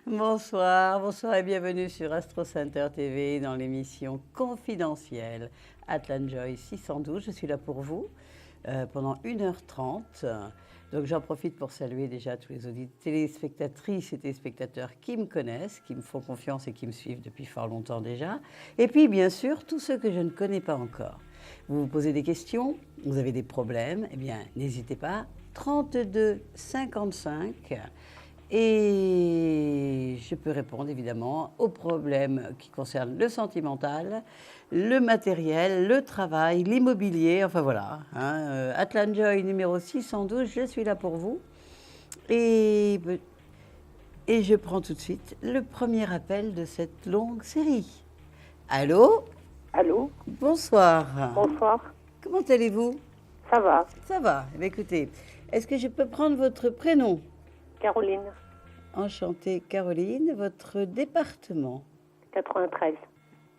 Bonsoir, bonsoir et bienvenue sur Astro Center TV dans l'émission confidentielle Atlan Joy 612. Je suis là pour vous pendant 1h30. Donc j'en profite pour saluer déjà tous les téléspectatrices et téléspectateurs qui me connaissent, qui me font confiance et qui me suivent depuis fort longtemps déjà. Et puis bien sûr, tous ceux que je ne connais pas encore. Vous vous posez des questions, vous avez des problèmes, eh bien n'hésitez pas, 32 55. Et je peux répondre évidemment aux problèmes qui concernent le sentimental, le matériel, le travail, l'immobilier, enfin voilà. Atlan Joy numéro 612, je suis là pour vous. Et je prends tout de suite le premier appel de cette longue série. Allô? Allô? Bonsoir. Bonsoir. Comment allez-vous? Ça va. Ça va. Eh bien, écoutez, est-ce que je peux prendre votre prénom? Caroline. Enchantée, Caroline. Votre département? 93.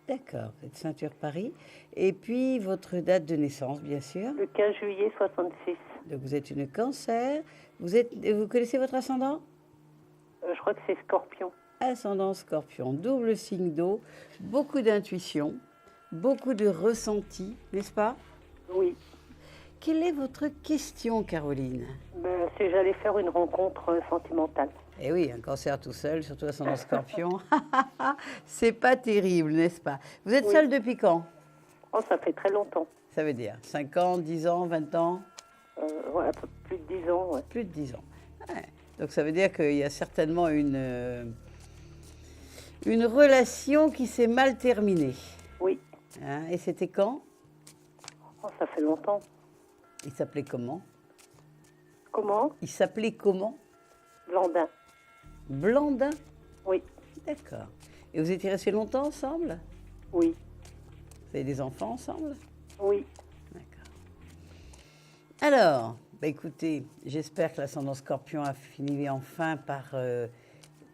D'accord, vous êtes Ceinture Paris. Et puis, votre date de naissance, bien sûr. Le 15 juillet 66. Donc, vous êtes une Cancer. Vous connaissez votre ascendant? Je crois que c'est Scorpion. Ascendant Scorpion, double signe d'eau, beaucoup d'intuition, beaucoup de ressenti, n'est-ce pas? Oui. Quelle est votre question, Caroline? Si j'allais faire une rencontre sentimentale. Eh oui, un Cancer tout seul, surtout ascendant Scorpion, c'est pas terrible, n'est-ce pas? Vous êtes seule depuis quand? Oh, ça fait très longtemps. Ça veut dire 5 ans, 10 ans, 20 ans? Ouais, plus de 10 ans. Ouais. Plus de 10 ans. Ouais. Donc ça veut dire qu'il y a certainement une relation qui s'est mal terminée. Oui. Et c'était quand? Oh, ça fait longtemps. Il s'appelait comment? Comment? Il s'appelait comment? Blandin. Blandin? Oui. D'accord. Et vous étiez restés longtemps ensemble? Oui. Vous avez des enfants ensemble? Oui. D'accord. Alors, écoutez, j'espère que l'ascendant Scorpion a fini enfin par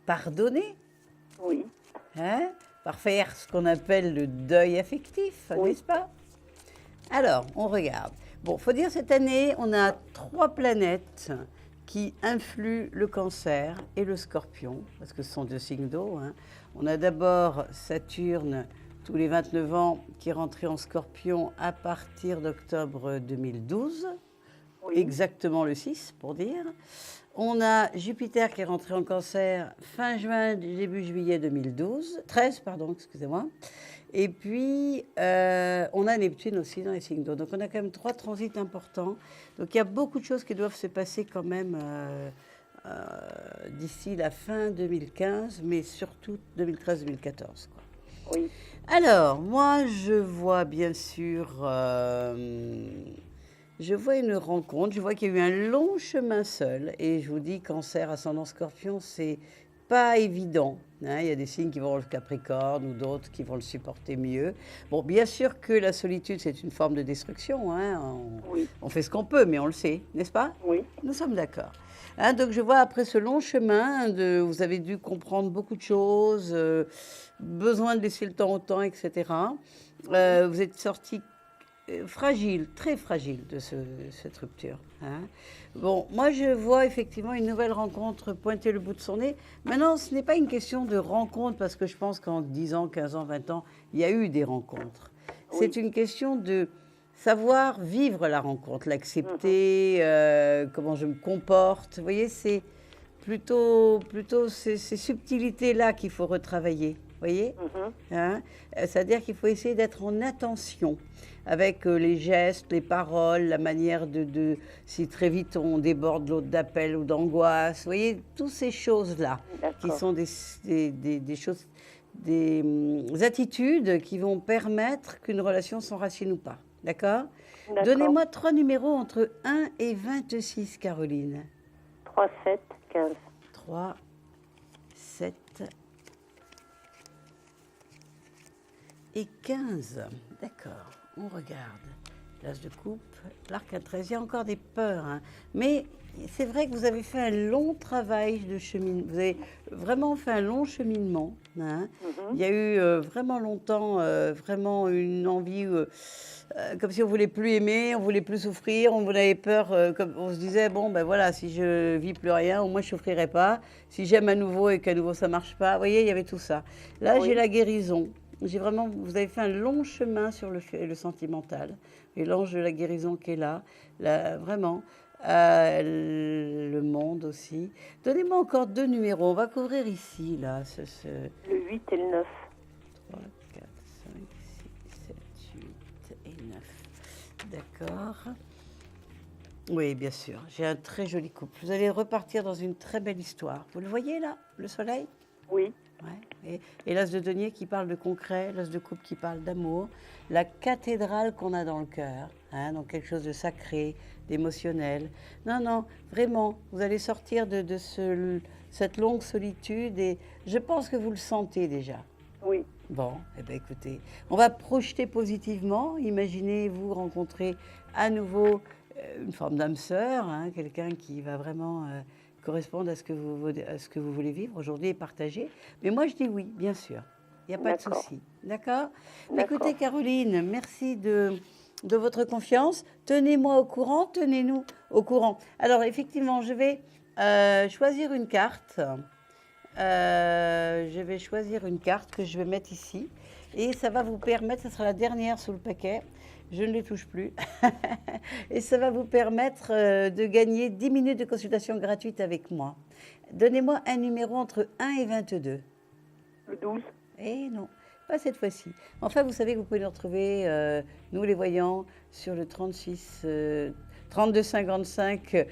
pardonner. Oui. Par faire ce qu'on appelle le deuil affectif, Oui. n'est-ce pas? Alors, on regarde. Bon, il faut dire cette année, on a 3 planètes qui influent le Cancer et le Scorpion, parce que ce sont 2 signes d'eau. On a d'abord Saturne, tous les 29 ans, qui est rentré en Scorpion à partir d'octobre 2012, Oui. exactement le 6 pour dire. On a Jupiter qui est rentré en Cancer fin juin, début juillet 13, excusez-moi. Et puis, on a Neptune aussi dans les signes d'eau. Donc, on a quand même 3 transits importants. Donc, il y a beaucoup de choses qui doivent se passer quand même d'ici la fin 2015, mais surtout 2013-2014. Oui. Alors, moi, je vois bien sûr... je vois une rencontre, je vois qu'il y a eu un long chemin seul. Et je vous dis, Cancer, ascendant Scorpion, c'est pas évident. Il y a des signes qui vont le Capricorne ou d'autres qui vont le supporter mieux. Bon, bien sûr que la solitude, c'est une forme de destruction. Oui. On fait ce qu'on peut, mais on le sait, n'est-ce pas? Oui. Nous sommes d'accord. Donc je vois après ce long chemin, vous avez dû comprendre beaucoup de choses, besoin de laisser le temps au temps, etc. Vous êtes sorti fragile, très fragile de cette rupture. Bon, moi je vois effectivement une nouvelle rencontre pointer le bout de son nez. Maintenant, ce n'est pas une question de rencontre, parce que je pense qu'en 10 ans, 15 ans, 20 ans, il y a eu des rencontres. Oui. C'est une question de savoir vivre la rencontre, l'accepter, comment je me comporte. Vous voyez, c'est plutôt ces subtilités-là qu'il faut retravailler. Vous voyez? Mhm. Hein? C'est-à-dire qu'il faut essayer d'être en attention avec les gestes, les paroles, la manière si très vite on déborde l'autre d'appel ou d'angoisse. Vous voyez, toutes ces choses-là qui D'accord. sont des choses, des attitudes qui vont permettre qu'une relation s'enracine ou pas. D'accord? D'accord. Donnez-moi 3 numéros entre 1 et 26, Caroline. 3, 7, 15. 3, 7 et 15. D'accord, on regarde. L'as de coupe, l'arc à 13. Il y a encore des peurs. Hein. Mais c'est vrai que vous avez fait un long travail de cheminement. Vous avez vraiment fait un long cheminement. Hein. Il y a eu vraiment longtemps, vraiment une envie, comme si on ne voulait plus aimer, on ne voulait plus souffrir, on avait peur, comme on se disait, bon, ben voilà, si je vis plus rien, au moins je ne souffrirai pas. Si j'aime à nouveau et qu'à nouveau ça ne marche pas, vous voyez, il y avait tout ça. Là, Oui. j'ai la guérison. Vous avez fait un long chemin sur le sentimental, et l'ange de la guérison qui est là, vraiment, le monde aussi. Donnez-moi encore 2 numéros, on va couvrir ici, là, Le 8 et le 9. 3, 4, 5, 6, 7, 8 et 9. D'accord. Oui, bien sûr, j'ai un très joli couple. Vous allez repartir dans une très belle histoire. Vous le voyez là, le soleil ? Oui. Ouais. Et l'as de denier qui parle de concret, l'as de coupe qui parle d'amour, la cathédrale qu'on a dans le cœur, hein, donc quelque chose de sacré, d'émotionnel. Non, non, vraiment, vous allez sortir de cette longue solitude et je pense que vous le sentez déjà. Oui. Bon, eh bien écoutez, on va projeter positivement. Imaginez-vous rencontrer à nouveau une forme d'âme sœur, hein, quelqu'un qui va vraiment correspondre à ce que vous voulez vivre aujourd'hui et partager. Mais moi, je dis oui, bien sûr. Il n'y a pas de D'accord. souci. D'accord? D'accord. Écoutez, Caroline, merci de votre confiance. Tenez-moi au courant, tenez-nous au courant. Alors, effectivement, je vais choisir une carte. Je vais choisir une carte que je vais mettre ici. Et ça va vous permettre, ce sera la dernière sous le paquet, je ne les touche plus. Et ça va vous permettre de gagner 10 minutes de consultation gratuite avec moi. Donnez-moi un numéro entre 1 et 22. Le 12. Eh non, pas cette fois-ci. Enfin, vous savez que vous pouvez nous retrouver, nous les voyants, sur le 3255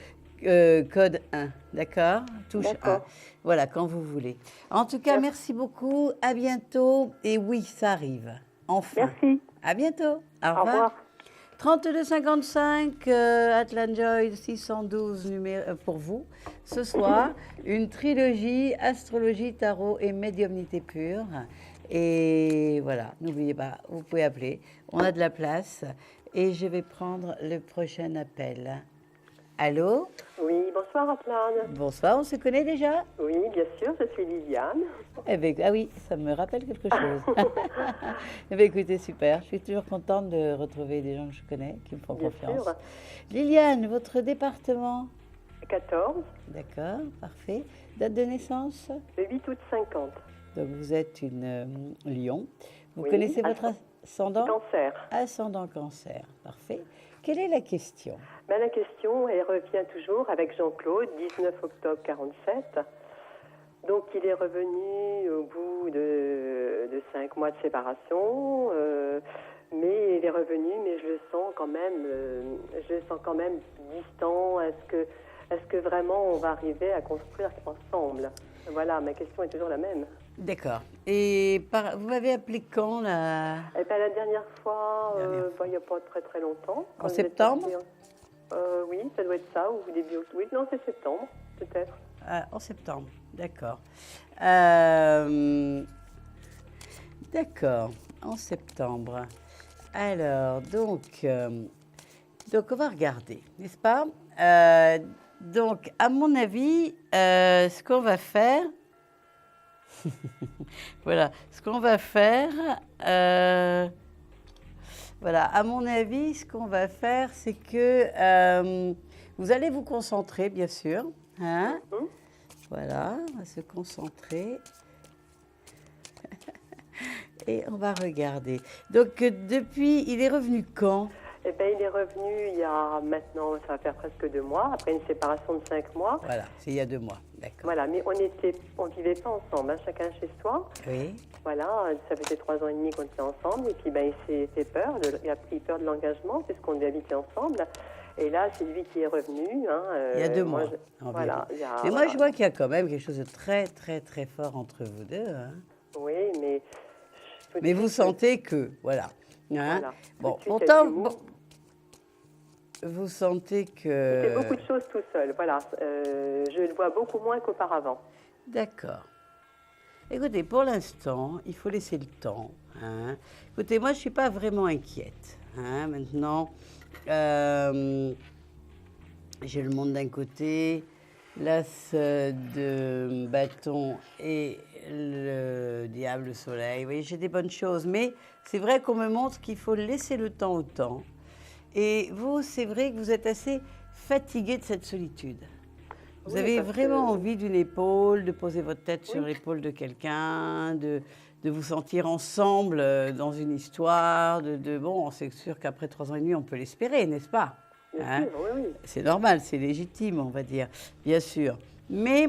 code 1, d'accord? Touche 1. D'accord. Voilà, quand vous voulez. En tout cas, merci beaucoup, à bientôt. Et oui, ça arrive, enfin. Merci. À bientôt. Au Au revoir. revoir. 3255 Atlanjoy 612 pour vous. Ce soir, une trilogie astrologie, tarot et médiumnité pure. Et voilà, n'oubliez pas, vous pouvez appeler. On a de la place. Et je vais prendre le prochain appel. Allô? Oui, bonsoir Atlane. Bonsoir, on se connaît déjà? Oui, bien sûr, je suis Liliane. Eh bien, ah oui, ça me rappelle quelque chose. Eh bien, écoutez, super. Je suis toujours contente de retrouver des gens que je connais, qui me font Bien confiance. sûr. Liliane, votre département? 14, D'accord, parfait. Date de naissance? le 8 août 50. Donc, vous êtes une lion. Vous Oui, connaissez votre ascendant? Cancer. Ascendant cancer, parfait. Quelle est la question? Ben, la question, elle revient toujours avec Jean-Claude, 19 octobre 47. Donc, il est revenu au bout de 5 mois de séparation, mais il est revenu, mais je le sens quand même distant. Est-ce que vraiment on va arriver à construire ensemble? Voilà, ma question est toujours la même. D'accord. Et vous m'avez appelé quand, là? Eh ben, la dernière fois, Dernière il n'y a pas très très longtemps. En quand vous êtes septembre? parti oui, ça doit être ça, ou début octobre. Oui, non, c'est septembre, peut-être. En septembre, d'accord. D'accord, en septembre. Alors, donc on va regarder, n'est-ce pas? Donc, à mon avis, ce qu'on va faire, voilà, ce qu'on va faire, voilà, à mon avis, ce qu'on va faire, c'est que vous allez vous concentrer, bien sûr, hein? Mhm. Voilà, on va se concentrer. Et on va regarder. Donc, il est revenu quand? Eh ben, il est revenu il y a maintenant, ça va faire presque 2 mois, après une séparation de 5 mois. Voilà, c'est il y a 2 mois, d'accord. Voilà, mais on vivait pas ensemble, hein, chacun chez soi. Oui, Voilà, ça faisait 3 ans et demi qu'on était ensemble, et puis ben, il s'est fait peur, il a pris peur de l'engagement, puisqu'on devait habiter ensemble. Et là, c'est lui qui est revenu. Hein, il y a 2 mois. Voilà. Mais moi, je vois qu'il y a quand même quelque chose de très, très, très fort entre vous deux. Hein. Oui, mais... Mais vous sentez que, voilà. Hein. Voilà. Bon, Tout de suite, pourtant, avec l'humour. vous sentez Il que... fait beaucoup de choses tout seul, voilà. Je le vois beaucoup moins qu'auparavant. D'accord. Écoutez, pour l'instant, il faut laisser le temps. Hein. Écoutez, moi, je ne suis pas vraiment inquiète. Hein. Maintenant, j'ai le monde d'un côté, l'as de bâton et le diable, le soleil. Vous voyez, j'ai des bonnes choses. Mais c'est vrai qu'on me montre qu'il faut laisser le temps au temps. Et vous, c'est vrai que vous êtes assez fatigué de cette solitude. Vous Oui, avez parce vraiment que- envie d'une épaule, de poser votre tête sur l'épaule de quelqu'un, de vous sentir ensemble dans une histoire. Bon, c'est sûr qu'après 3 ans et demi, on peut l'espérer, n'est-ce pas? Bien Hein? sûr, oui, oui. C'est normal, c'est légitime, on va dire, bien sûr. Mais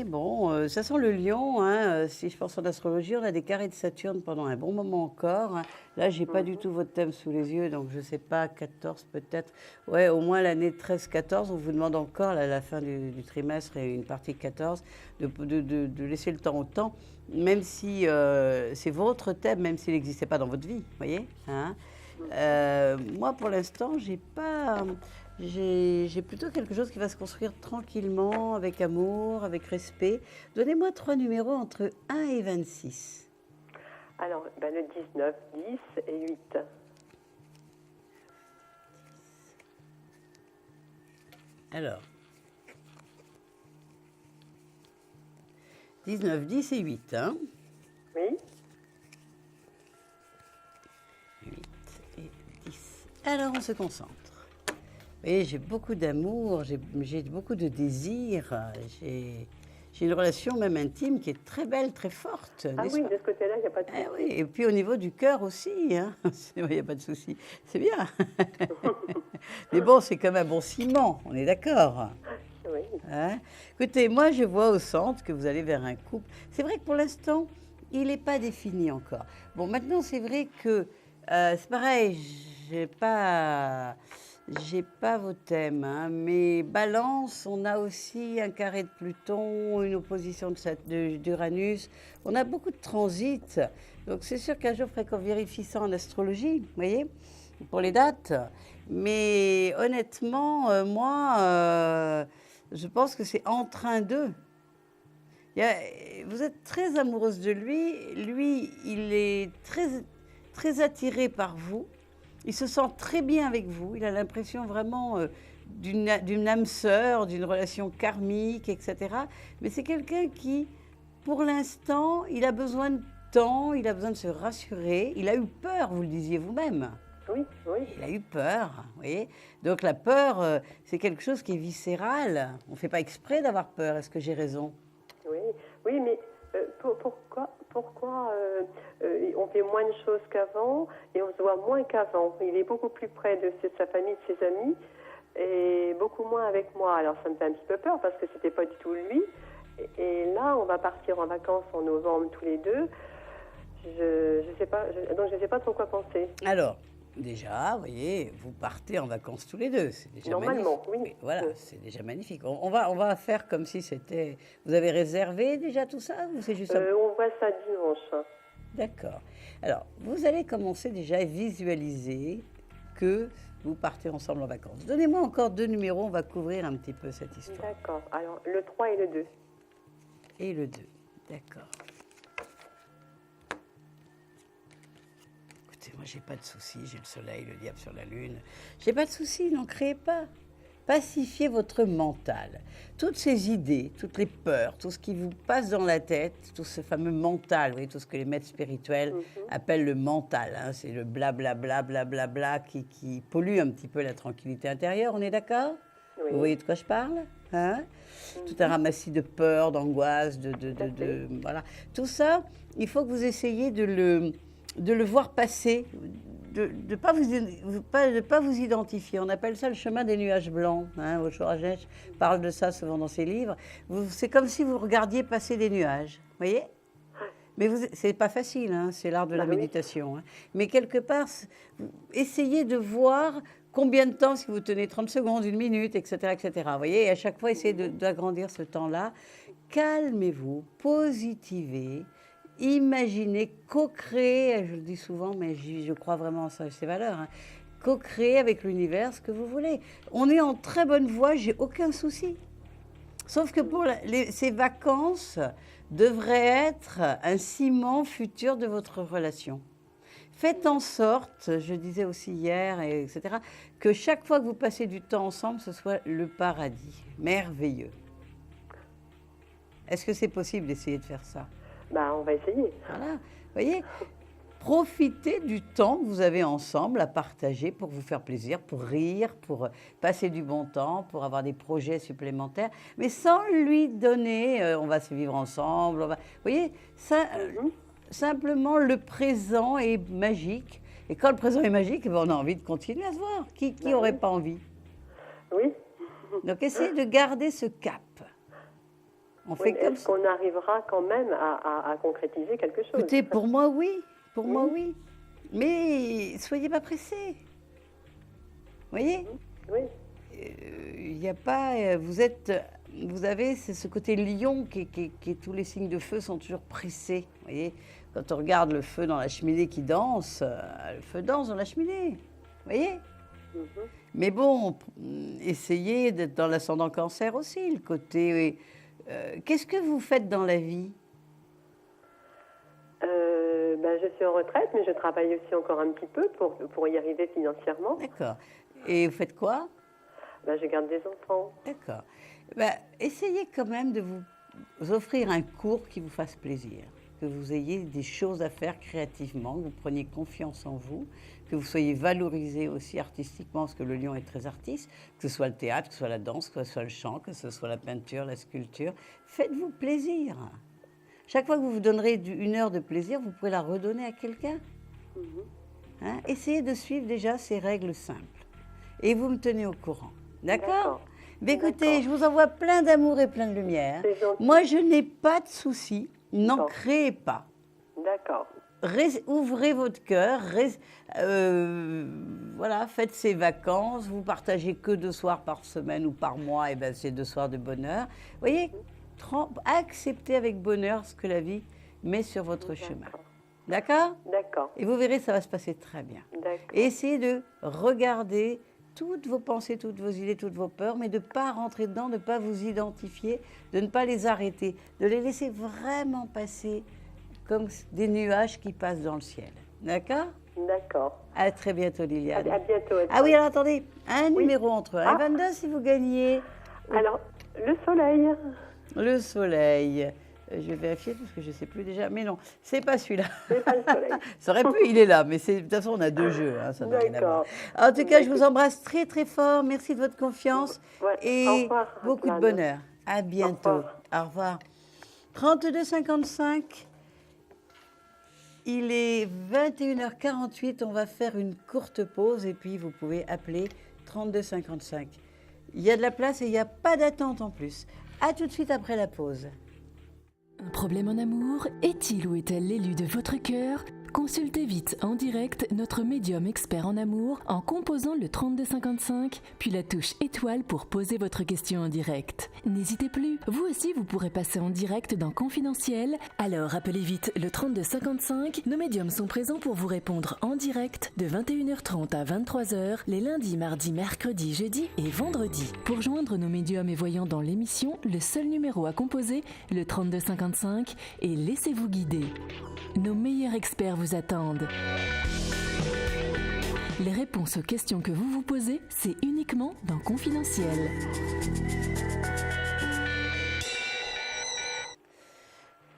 bon, ça sent le lion. Hein. Si je pense en astrologie, on a des carrés de Saturne pendant un bon moment encore. Hein. Là, je n'ai pas du tout votre thème sous les yeux, donc je ne sais pas, 14 peut-être. Ouais, au moins l'année 13-14, on vous demande encore, à la fin du trimestre et une partie de 14, de laisser le temps au temps, même si c'est votre thème, même s'il n'existait pas dans votre vie, vous voyez, hein. Moi, pour l'instant, j'ai plutôt quelque chose qui va se construire tranquillement, avec amour, avec respect. Donnez-moi 3 numéros entre 1 et 26. Alors, ben, le 19, 10 et 8. Alors, 19, 10 et 8, hein. Oui. 8 et 10. Alors, on se concentre. Vous voyez, j'ai beaucoup d'amour, j'ai beaucoup de désir, j'ai une relation même intime qui est très belle, très forte. Ah n'est-ce oui, pas? de ce côté-là, il n'y a pas de Ah souci. oui, et puis au niveau du cœur aussi, hein. Il n'y a pas de souci. C'est bien. Mais bon, c'est comme un bon ciment, on est d'accord. Oui. Hein? Écoutez, moi, je vois au centre que vous allez vers un couple. C'est vrai que pour l'instant, il n'est pas défini encore. Bon, maintenant, c'est vrai que c'est pareil, j'ai pas vos thèmes, hein, mais Balance, on a aussi un carré de Pluton, une opposition d'Uranus. On a beaucoup de transits. Donc, c'est sûr qu'un jour, il faudrait qu'on vérifie ça en astrologie, vous voyez, pour les dates. Mais honnêtement, moi, je pense que c'est en train d'eux. Vous êtes très amoureuse de lui. Lui, il est très, très attiré par vous. Il se sent très bien avec vous. Il a l'impression vraiment d'une âme sœur, d'une relation karmique, etc. Mais c'est quelqu'un qui, pour l'instant, il a besoin de temps, il a besoin de se rassurer. Il a eu peur, vous le disiez vous-même. Oui, oui. Il a eu peur, vous voyez. Donc la peur, c'est quelque chose qui est viscéral. On ne fait pas exprès d'avoir peur. Est-ce que j'ai raison? Oui, oui, mais pourquoi on fait moins de choses qu'avant et on se voit moins qu'avant? Il est beaucoup plus près de sa famille, de ses amis, et beaucoup moins avec moi. Alors ça me fait un petit peu peur parce que c'était pas du tout lui. Et là, on va partir en vacances en novembre tous les deux. Je sais pas, donc je ne sais pas trop quoi penser. Alors, déjà, vous voyez, vous partez en vacances tous les deux. C'est déjà Normalement, magnifique. oui. Voilà, Oui. c'est déjà magnifique. On va faire comme si c'était... Vous avez réservé déjà tout ça ou c'est juste... On voit ça dimanche. D'accord. Alors, vous allez commencer déjà à visualiser que vous partez ensemble en vacances. Donnez-moi encore 2 numéros, on va couvrir un petit peu cette histoire. D'accord. Alors, le 3 et le 2. Et le 2, d'accord. Écoutez, moi, j'ai pas de soucis, j'ai le soleil, le diable sur la lune. J'ai pas de soucis, n'en créez pas. Pacifiez votre mental. Toutes ces idées, toutes les peurs, tout ce qui vous passe dans la tête, tout ce fameux mental, vous voyez, tout ce que les maîtres spirituels appellent le mental, hein, c'est le blablabla, blablabla qui pollue un petit peu la tranquillité intérieure, on est d'accord? Oui. Vous voyez de quoi je parle, hein? Tout un ramassis de peur, d'angoisse, voilà. Tout ça, il faut que vous essayiez de de le voir passer, de ne pas vous identifier. On appelle ça le chemin des nuages blancs. Osho Rajesh parle de ça souvent dans ses livres. C'est comme si vous regardiez passer des nuages, voyez? Mais c'est pas facile, hein, c'est l'art de la méditation. Hein. Mais quelque part, essayez de voir combien de temps, si vous tenez 30 secondes, 1 minute, etc., etc. Vous voyez, et à chaque fois, essayez d'agrandir ce temps-là. Calmez-vous, positivez, imaginez, co-créez, je le dis souvent, mais je crois vraiment en ces valeurs, hein, co-créer avec l'univers ce que vous voulez. On est en très bonne voie, j'ai aucun souci. Sauf que pour ces vacances devraient être un ciment futur de votre relation. Faites en sorte, je disais aussi hier, etc., que chaque fois que vous passez du temps ensemble, ce soit le paradis, merveilleux. Est-ce que c'est possible d'essayer de faire ça? On va essayer. Voilà, vous voyez, profitez du temps que vous avez ensemble à partager pour vous faire plaisir, pour rire, pour passer du bon temps, pour avoir des projets supplémentaires, mais sans lui donner on va se vivre ensemble. Vous voyez, ça, simplement le présent est magique. Et quand le présent est magique, on a envie de continuer à se voir. Qui n'aurait pas envie? Oui. Donc essayez de garder ce cap. Est-ce qu'on arrivera quand même à concrétiser quelque chose? Écoutez, pour moi, oui. Pour moi, oui. Mais soyez pas pressés. Vous voyez? Oui. Il n'y a pas... Vous avez ce côté lion qui tous les signes de feu sont toujours pressés. Vous voyez? Quand on regarde le feu dans la cheminée qui danse, le feu danse dans la cheminée. Vous voyez? Mais bon, essayez d'être dans l'ascendant cancer aussi, le côté... qu'est-ce que vous faites dans la vie? Je suis en retraite, mais je travaille aussi encore un petit peu pour y arriver financièrement. D'accord. Et vous faites quoi? Je garde des enfants. D'accord. Essayez quand même de vous offrir un cours qui vous fasse plaisir, que vous ayez des choses à faire créativement, que vous preniez confiance en vous, que vous soyez valorisé aussi artistiquement, parce que le lion est très artiste, que ce soit le théâtre, que ce soit la danse, que ce soit le chant, que ce soit la peinture, la sculpture. Faites-vous plaisir. Chaque fois que vous vous donnerez 1 heure de plaisir, vous pourrez la redonner à quelqu'un. Essayez de suivre déjà ces règles simples. Et vous me tenez au courant. D'accord? Mais écoutez, je vous envoie plein d'amour et plein de lumière. Moi, je n'ai pas de soucis. N'en créez pas. D'accord. Ouvrez votre cœur. Voilà, faites ces vacances. Vous partagez que 2 soirs par semaine ou par mois. Et c'est 2 soirs de bonheur. Vous voyez, acceptez avec bonheur ce que la vie met sur votre chemin. D'accord? D'accord. Et vous verrez, ça va se passer très bien. Et essayez de regarder toutes vos pensées, toutes vos idées, toutes vos peurs, mais de ne pas rentrer dedans, de ne pas vous identifier, de ne pas les arrêter, de les laisser vraiment passer comme des nuages qui passent dans le ciel. D'accord? D'accord. À très bientôt, Liliane. À bientôt. Ah oui, alors attendez, un numéro entre 1 et 22 si vous gagnez. Alors, le soleil. Le soleil. Je vais vérifier parce que je ne sais plus déjà. Mais non, c'est pas celui-là. C'est pas le soleil. Ça aurait pu, il est là. Mais de toute façon, on a 2 jeux. Ça n'a rien à voir. D'accord. En tout cas, je vous embrasse très, très fort. Merci de votre confiance. Et au revoir, beaucoup de Antoine. bonheur. À bientôt. Au revoir. 32,55. Il est 21h48. On va faire une courte pause. Et puis, vous pouvez appeler 32,55. Il y a de la place et il n'y a pas d'attente en plus. À tout de suite après la pause. Un problème en amour? Est-il ou est-elle l'élu de votre cœur? Consultez vite en direct notre médium expert en amour en composant le 3255, puis la touche étoile pour poser votre question en direct. N'hésitez plus, vous aussi vous pourrez passer en direct dans Confidentiel. Alors appelez vite le 3255, nos médiums sont présents pour vous répondre en direct de 21h30 à 23h les lundis, mardis, mercredis, jeudis et vendredis. Pour joindre nos médiums et voyants dans l'émission, le seul numéro à composer, le 3255, et laissez-vous guider. Nos meilleurs experts vous attendent. Les réponses aux questions que vous vous posez, c'est uniquement dans Confidentiel.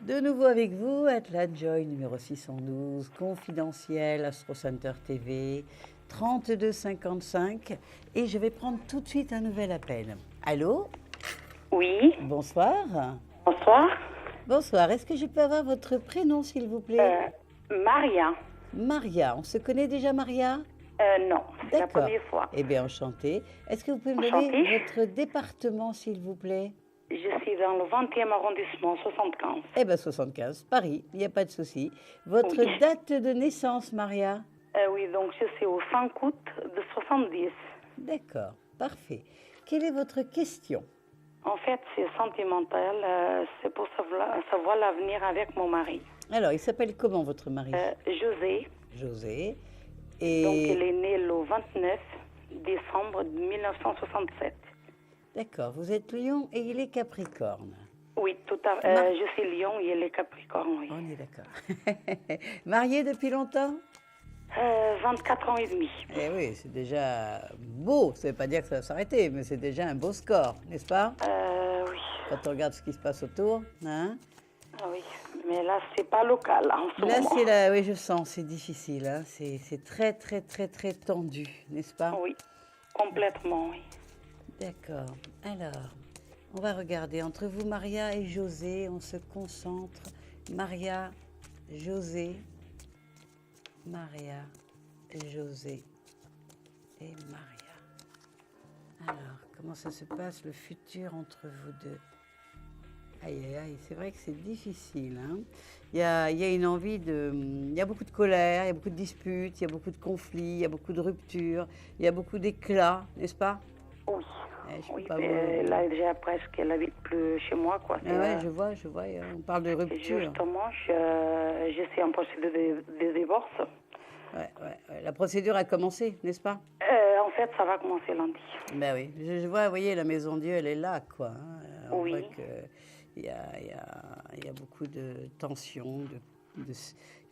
De nouveau avec vous, Atlas Joy numéro 612, Confidentiel, Astro Center TV, 3255. Et je vais prendre tout de suite un nouvel appel. Allô? Oui. Bonsoir. Bonsoir. Bonsoir. Est-ce que je peux avoir votre prénom, s'il vous plaît? Maria. Maria, on se connaît déjà, Maria? Non, c'est la D'accord. première fois. Eh bien, enchantée. Est-ce que vous pouvez me Enchantée. donner votre département, s'il vous plaît? Je suis dans le 20e arrondissement, 75. Eh bien, 75, Paris, il n'y a pas de souci. Votre Oui. date de naissance, Maria? Oui, donc je suis au 5 août de 70. D'accord, parfait. Quelle est votre question? En fait, c'est sentimental. C'est pour savoir l'avenir avec mon mari. Alors, il s'appelle comment, votre mari? José, José. donc il Et est né le 29 décembre 1967. d'accord, vous êtes Lion et il est Capricorne. Oui, tout à fait. Je suis Lion et il est Capricorne, oui. On est d'accord. Marié depuis longtemps? 24 ans et demi. Eh oui, c'est déjà beau. Ça ne veut pas dire que ça va s'arrêter, mais c'est déjà un beau score, n'est-ce pas? Oui. Quand on regarde ce qui se passe autour, hein? Ah oui, mais là, c'est pas local en ce Là, moment. c'est là, oui, je sens, c'est difficile, hein. C'est très, très, très, très tendu, n'est-ce pas? Oui, complètement, oui. D'accord. Alors, on va regarder. Entre vous, Maria et José, on se concentre. Maria, José. Maria, José et Maria. Alors, comment ça se passe, le futur entre vous deux? Aïe, aïe, aïe, c'est vrai que c'est difficile, hein. Il y a une envie de... Il y a beaucoup de colère, il y a beaucoup de disputes, il y a beaucoup de conflits, il y a beaucoup de ruptures, il y a beaucoup d'éclats, n'est-ce pas? Oui. Eh, je peux Oui, pas mais vous- là, déjà presque, elle habite plus chez moi, quoi. Ah ouais, je vois, on parle de rupture. Justement, je suis en procédure de divorce. Ouais. La procédure a commencé, n'est-ce pas? En fait, ça va commencer lundi. Ben oui, je vois, vous voyez, la Maison Dieu, elle est là, quoi, hein. On Oui. voit qu'il y a beaucoup de tensions,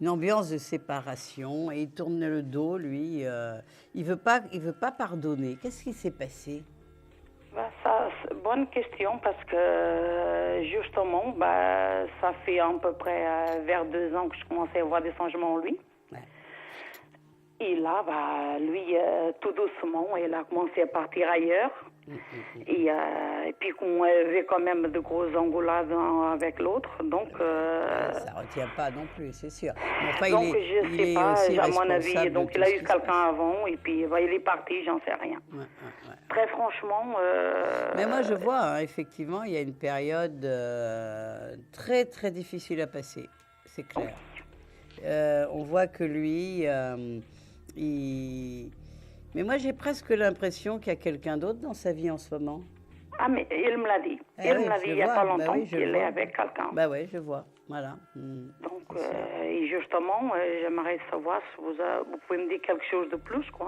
une ambiance de séparation, et il tourne le dos, lui. Il veut pas pardonner. Qu'est-ce qui s'est passé? Bah, ça, bonne question parce que justement, bah, ça fait à peu près vers 2 ans que je commençais à voir des changements en lui. Ouais. Et là, bah, lui, tout doucement, il a commencé à partir ailleurs. Et puis qu'on avait quand même de grosses engueulades avec l'autre. Donc, Ça retient pas non plus, c'est sûr. Mais enfin, donc il je sais est pas, aussi à mon avis. responsable de Donc, tout il a ce eu qui se quelqu'un passe. avant et puis bah, il est parti, j'en sais rien. Ouais. Très franchement. Mais moi, je vois, hein, effectivement, il y a une période très, très difficile à passer, c'est clair. On voit que lui, mais moi, j'ai presque l'impression qu'il y a quelqu'un d'autre dans sa vie en ce moment. Ah, mais il me l'a dit. Ah Il oui, me l'a je dit il n'y a vois, pas bah longtemps oui, je qu'il vois. est avec quelqu'un. Bah ouais, je vois, voilà. Donc, c'est sûr. et justement, j'aimerais savoir si vous pouvez me dire quelque chose de plus, quoi.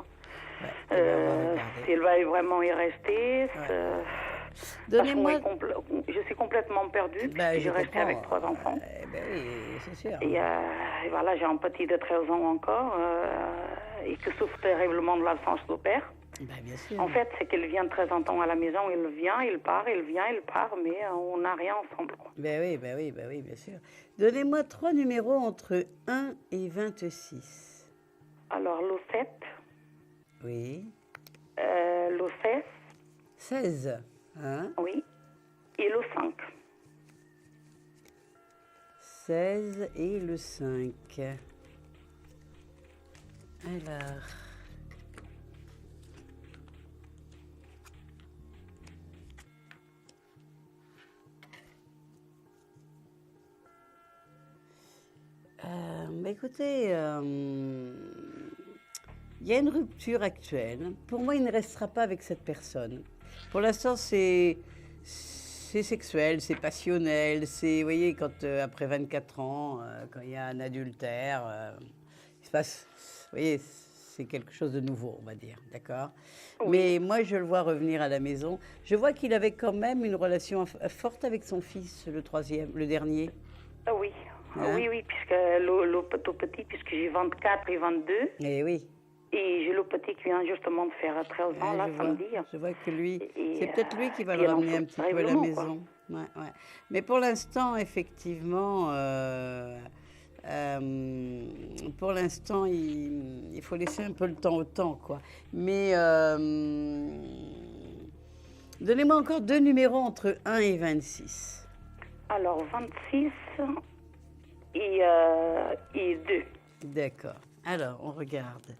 Ouais, eh ben, on va regarder. S'il va vraiment y rester. Donnez-moi... Je suis complètement perdue, Bah, puisque je je reste comprends. avec 3 enfants. Eh ben oui, c'est sûr. Et voilà, j'ai un petit de 13 ans encore, et qui souffre terriblement de l'absence de père. Bah, bien sûr. En fait, c'est qu'il vient de temps en temps à la maison, il vient, il part, il vient, il part, mais on n'a rien ensemble, quoi. Ben oui, bien sûr. Donnez-moi 3 numéros entre 1 et 26. Alors, le 7, Oui. le 16, 16. Hein? oui, et le 5. 16 et le 5. Alors... écoutez, il y a une rupture actuelle. Pour moi, il ne restera pas avec cette personne. Pour l'instant, c'est sexuel, c'est passionnel. C'est, vous voyez, quand après 24 ans, quand il y a un adultère, il se passe, vous voyez, c'est quelque chose de nouveau, on va dire, d'accord? Oui. Mais moi, je le vois revenir à la maison. Je vois qu'il avait quand même une relation forte avec son fils, le dernier. Ah oui, Hein? oui, puisque le tout petit, puisque j'ai 24 et 22, Eh oui. et j'ai le petit qui vient justement de faire 13 ans, là, samedi. Je vois que lui, Et, c'est peut-être lui qui va puis le elle en ramener un souffre petit peu à la terriblement, maison. Ouais. Mais pour l'instant, effectivement, pour l'instant, il faut laisser un peu le temps au temps, quoi. Mais donnez-moi encore 2 numéros entre 1 et 26. Alors, 26 et 2. D'accord. Alors, on regarde.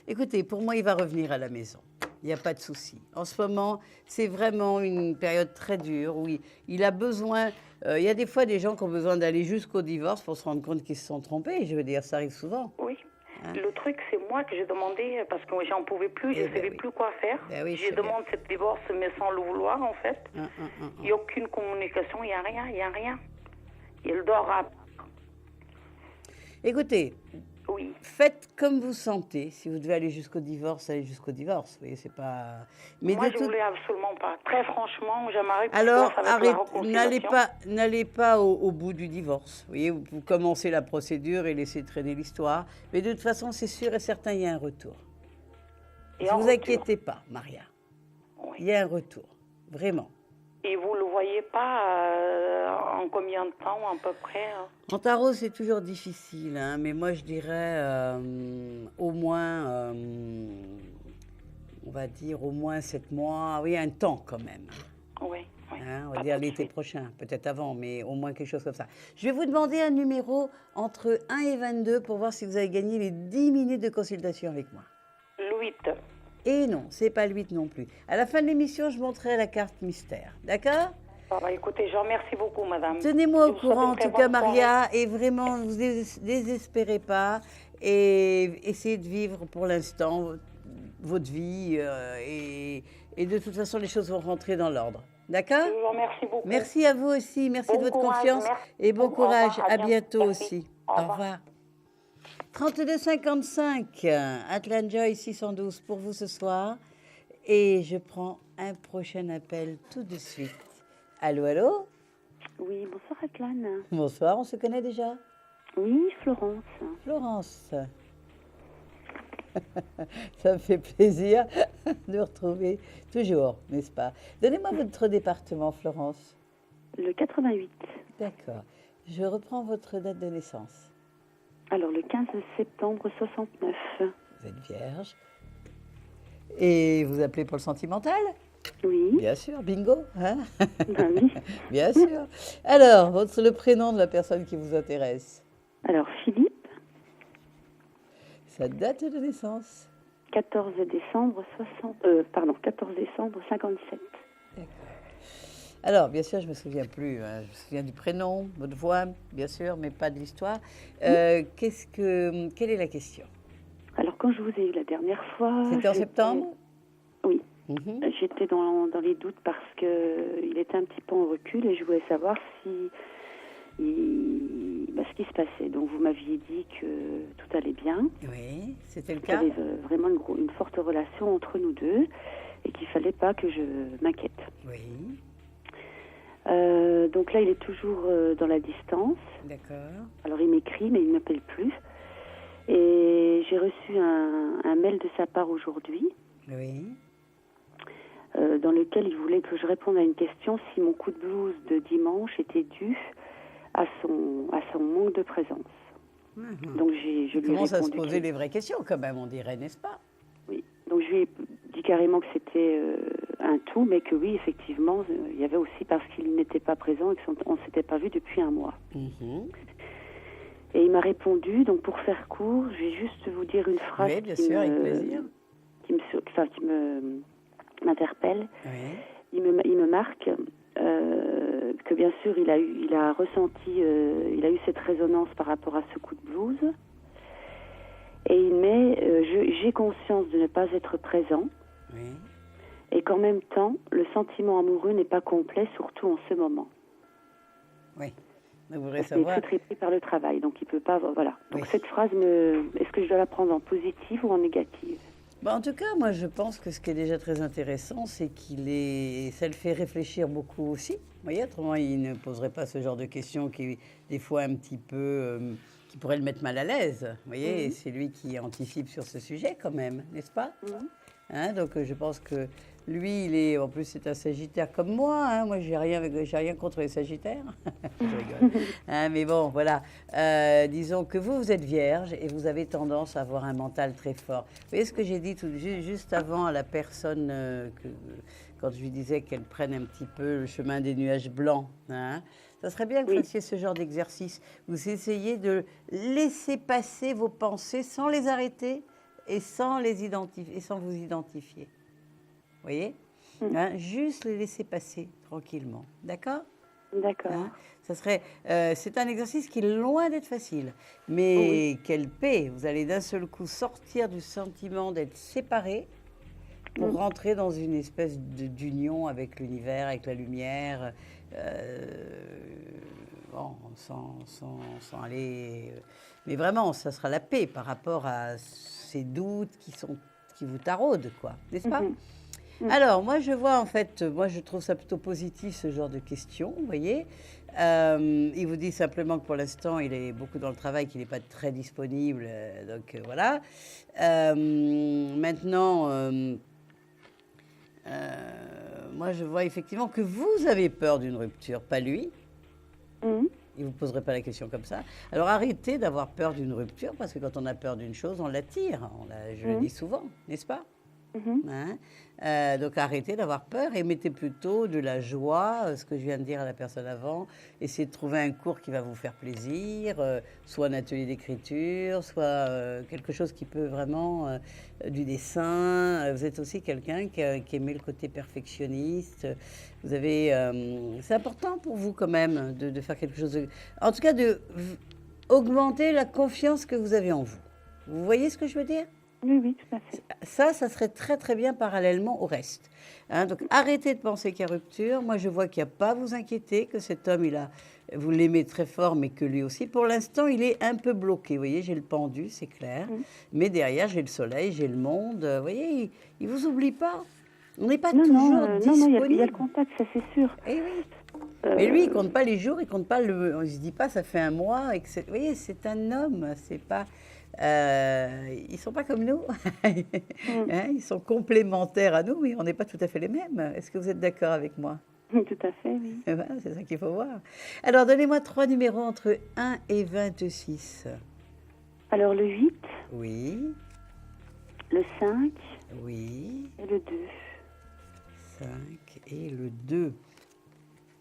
Écoutez, pour moi, il va revenir à la maison. Il n'y a pas de souci. En ce moment, c'est vraiment une période très dure où il a besoin... il y a des fois des gens qui ont besoin d'aller jusqu'au divorce pour se rendre compte qu'ils se sont trompés. Je veux dire, ça arrive souvent. Oui. Hein? Le truc, c'est moi que j'ai demandé, parce que j'en pouvais plus, je ne savais plus quoi faire. Oui, je demande cette divorce, mais sans le vouloir, en fait. Il n'y a aucune communication, il n'y a rien. Il dort à... Écoutez, Oui. faites comme vous sentez. Si vous devez aller jusqu'au divorce, allez jusqu'au divorce. Vous voyez, c'est pas... Mais Moi, je voulais absolument pas. Très franchement, j'aimerais que Alors, ça avec la réconciliation. n'allez pas au bout du divorce. Vous voyez, vous commencez la procédure et laissez traîner l'histoire. Mais de toute façon, c'est sûr et certain, il y a un retour. Ne vous inquiétez pas, Maria. Oui. Il y a un retour, vraiment. Et vous ne le voyez pas en combien de temps, à peu près En tarot, c'est toujours difficile, hein, mais moi, je dirais au moins, on va dire au moins 7 mois. Oui, un temps quand même. Oui. Hein, on va dire l'été prochain, peut-être avant, mais au moins quelque chose comme ça. Je vais vous demander un numéro entre 1 et 22 pour voir si vous avez gagné les 10 minutes de consultation avec moi. Le 8. Et non, c'est pas le 8 non plus. À la fin de l'émission, je montrerai la carte mystère. D'accord ? Écoutez, je vous remercie beaucoup, madame. Tenez-moi au courant, en tout cas, Maria, et vraiment, ne vous désespérez pas et essayez de vivre pour l'instant votre vie et de toute façon, les choses vont rentrer dans l'ordre. D'accord ? Je vous remercie beaucoup. Merci à vous aussi, merci de votre confiance et bon courage. À bientôt aussi. Au revoir. 32,55, Atlan Joy 612 pour vous ce soir. Et je prends un prochain appel tout de suite. Allô ? Oui, bonsoir Atlan. Bonsoir, on se connaît déjà ? Oui, Florence. Florence. Ça me fait plaisir de vous retrouver toujours, n'est-ce pas ? Donnez-moi votre département, Florence. Le 88. D'accord. Je reprends votre date de naissance. Alors, le 15 septembre 69. Vous êtes vierge. Et vous appelez pour le sentimental ? Oui. Bien sûr, bingo. Hein? Ben oui. Bien sûr. Alors, le prénom de la personne qui vous intéresse ? Alors, Philippe. Sa date de naissance ? 14 décembre 57. D'accord. Alors, bien sûr, je ne me souviens plus. Hein. Je me souviens du prénom, votre voix, bien sûr, mais pas de l'histoire. Quelle est la question ? Alors, quand je vous ai eu la dernière fois... C'était en septembre ? Oui. Mm-hmm. J'étais dans les doutes parce qu'il était un petit peu en recul et je voulais savoir ce qui se passait. Donc, vous m'aviez dit que tout allait bien. Oui, c'était le Qu'il cas. y avait vraiment une forte relation entre nous deux et qu'il ne fallait pas que je m'inquiète. Oui. Donc là, il est toujours dans la distance. D'accord. Alors, il m'écrit, mais il ne m'appelle plus. Et j'ai reçu un mail de sa part aujourd'hui. Oui. Dans lequel il voulait que je réponde à une question si mon coup de blues de dimanche était dû à son manque de présence. Mm-hmm. Donc, je lui ai répondu... Commence à se poser les vraies questions, quand même, on dirait, n'est-ce pas ? Oui. Donc, je lui ai dit carrément que c'était un tout, mais que oui, effectivement, il y avait aussi parce qu'il n'était pas présent et qu'on ne s'était pas vu depuis un mois. Mm-hmm. Et il m'a répondu, donc pour faire court, je vais juste vous dire une phrase oui, bien sûr, avec plaisir. qui m'interpelle. Oui. Il me marque que bien sûr il a ressenti, il a eu cette résonance par rapport à ce coup de blues. Et il met, j'ai conscience de ne pas être présent. Oui. Et qu'en même temps, le sentiment amoureux n'est pas complet, surtout en ce moment. Oui. Donc, vous voudrez Parce qu'il savoir... est très pris par le travail, donc il peut pas... Voilà. Donc Oui. cette phrase, est-ce que je dois la prendre en positive ou en négative ? En tout cas, moi, je pense que ce qui est déjà très intéressant, c'est ça le fait réfléchir beaucoup aussi. Vous voyez, autrement, il ne poserait pas ce genre de questions qui, des fois, un petit peu... qui pourraient le mettre mal à l'aise. Vous voyez, c'est lui qui anticipe sur ce sujet, quand même, n'est-ce pas ? Hein, donc, je pense que Lui, en plus, c'est un Sagittaire comme moi. Hein. Moi, j'ai rien contre les Sagittaires. Je rigole. Hein, mais bon, voilà. Disons que vous êtes Vierge et vous avez tendance à avoir un mental très fort. Vous voyez ce que j'ai dit juste avant à la personne, quand je lui disais qu'elle prenne un petit peu le chemin des nuages blancs. Hein. Ça serait bien que vous fassiez ce genre d'exercice. Vous essayez de laisser passer vos pensées sans les arrêter et sans vous identifier. Vous voyez, hein, juste les laisser passer tranquillement. D'accord? D'accord. Hein, c'est un exercice qui est loin d'être facile, mais quelle paix! Vous allez d'un seul coup sortir du sentiment d'être séparés pour rentrer dans une espèce d'union avec l'univers, avec la lumière, sans aller... mais vraiment, ça sera la paix par rapport à ces doutes qui vous taraudent, quoi, n'est-ce pas? Alors, moi, je trouve ça plutôt positif, ce genre de questions, vous voyez. Il vous dit simplement que pour l'instant, il est beaucoup dans le travail, qu'il n'est pas très disponible, donc voilà. Maintenant, moi, je vois effectivement que vous avez peur d'une rupture, pas lui. Il ne vous poserait pas la question comme ça. Alors, arrêtez d'avoir peur d'une rupture, parce que quand on a peur d'une chose, on l'attire. Je le dis souvent, n'est-ce pas? Hein? Donc arrêtez d'avoir peur et mettez plutôt de la joie, ce que je viens de dire à la personne avant. Essayez de trouver un cours qui va vous faire plaisir, soit un atelier d'écriture, soit quelque chose qui peut vraiment du dessin. Vous êtes aussi quelqu'un qui aimait le côté perfectionniste. Vous avez, c'est important pour vous quand même de faire quelque chose, en tout cas de augmenter la confiance que vous avez en vous. Vous voyez ce que je veux dire? Oui, tout à fait. Ça serait très, très bien parallèlement au reste. Hein, donc, arrêtez de penser qu'il y a rupture. Moi, je vois qu'il n'y a pas à vous inquiéter, que cet homme, vous l'aimez très fort, mais que lui aussi, pour l'instant, il est un peu bloqué. Vous voyez, j'ai le pendu, c'est clair. Mais derrière, j'ai le soleil, j'ai le monde. Vous voyez, il ne vous oublie pas. On n'est pas toujours disponible. Non, il y a le contact, ça c'est sûr. Eh oui. Mais lui, il ne compte pas les jours, il compte pas on ne se dit pas, ça fait un mois. Vous voyez, c'est un homme, c'est pas... ils ne sont pas comme nous. Hein, ils sont complémentaires à nous, mais on n'est pas tout à fait les mêmes. Est-ce que vous êtes d'accord avec moi? Tout à fait, oui. Eh ben, c'est ça qu'il faut voir. Alors, donnez-moi 3 numéros entre 1 et 26. Alors, le 8. Oui. Le 5. Oui. Et le 2. 5 et le 2.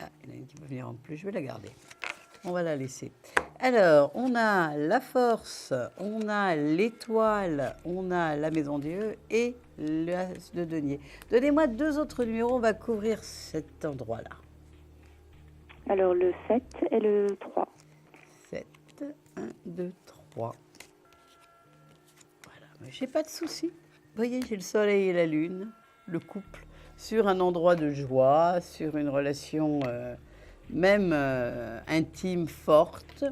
Ah, il y en a une qui peut venir en plus. Je vais la garder. On va la laisser. Alors, on a la force, on a l'étoile, on a la maison Dieu et l'as de denier. Donnez-moi 2 autres numéros, on va couvrir cet endroit-là. Alors, le 7 et le 3. 7, 1, 2, 3. Voilà, mais j'ai pas de souci. Vous voyez, j'ai le soleil et la lune, le couple, sur un endroit de joie, sur une relation... même intime, forte.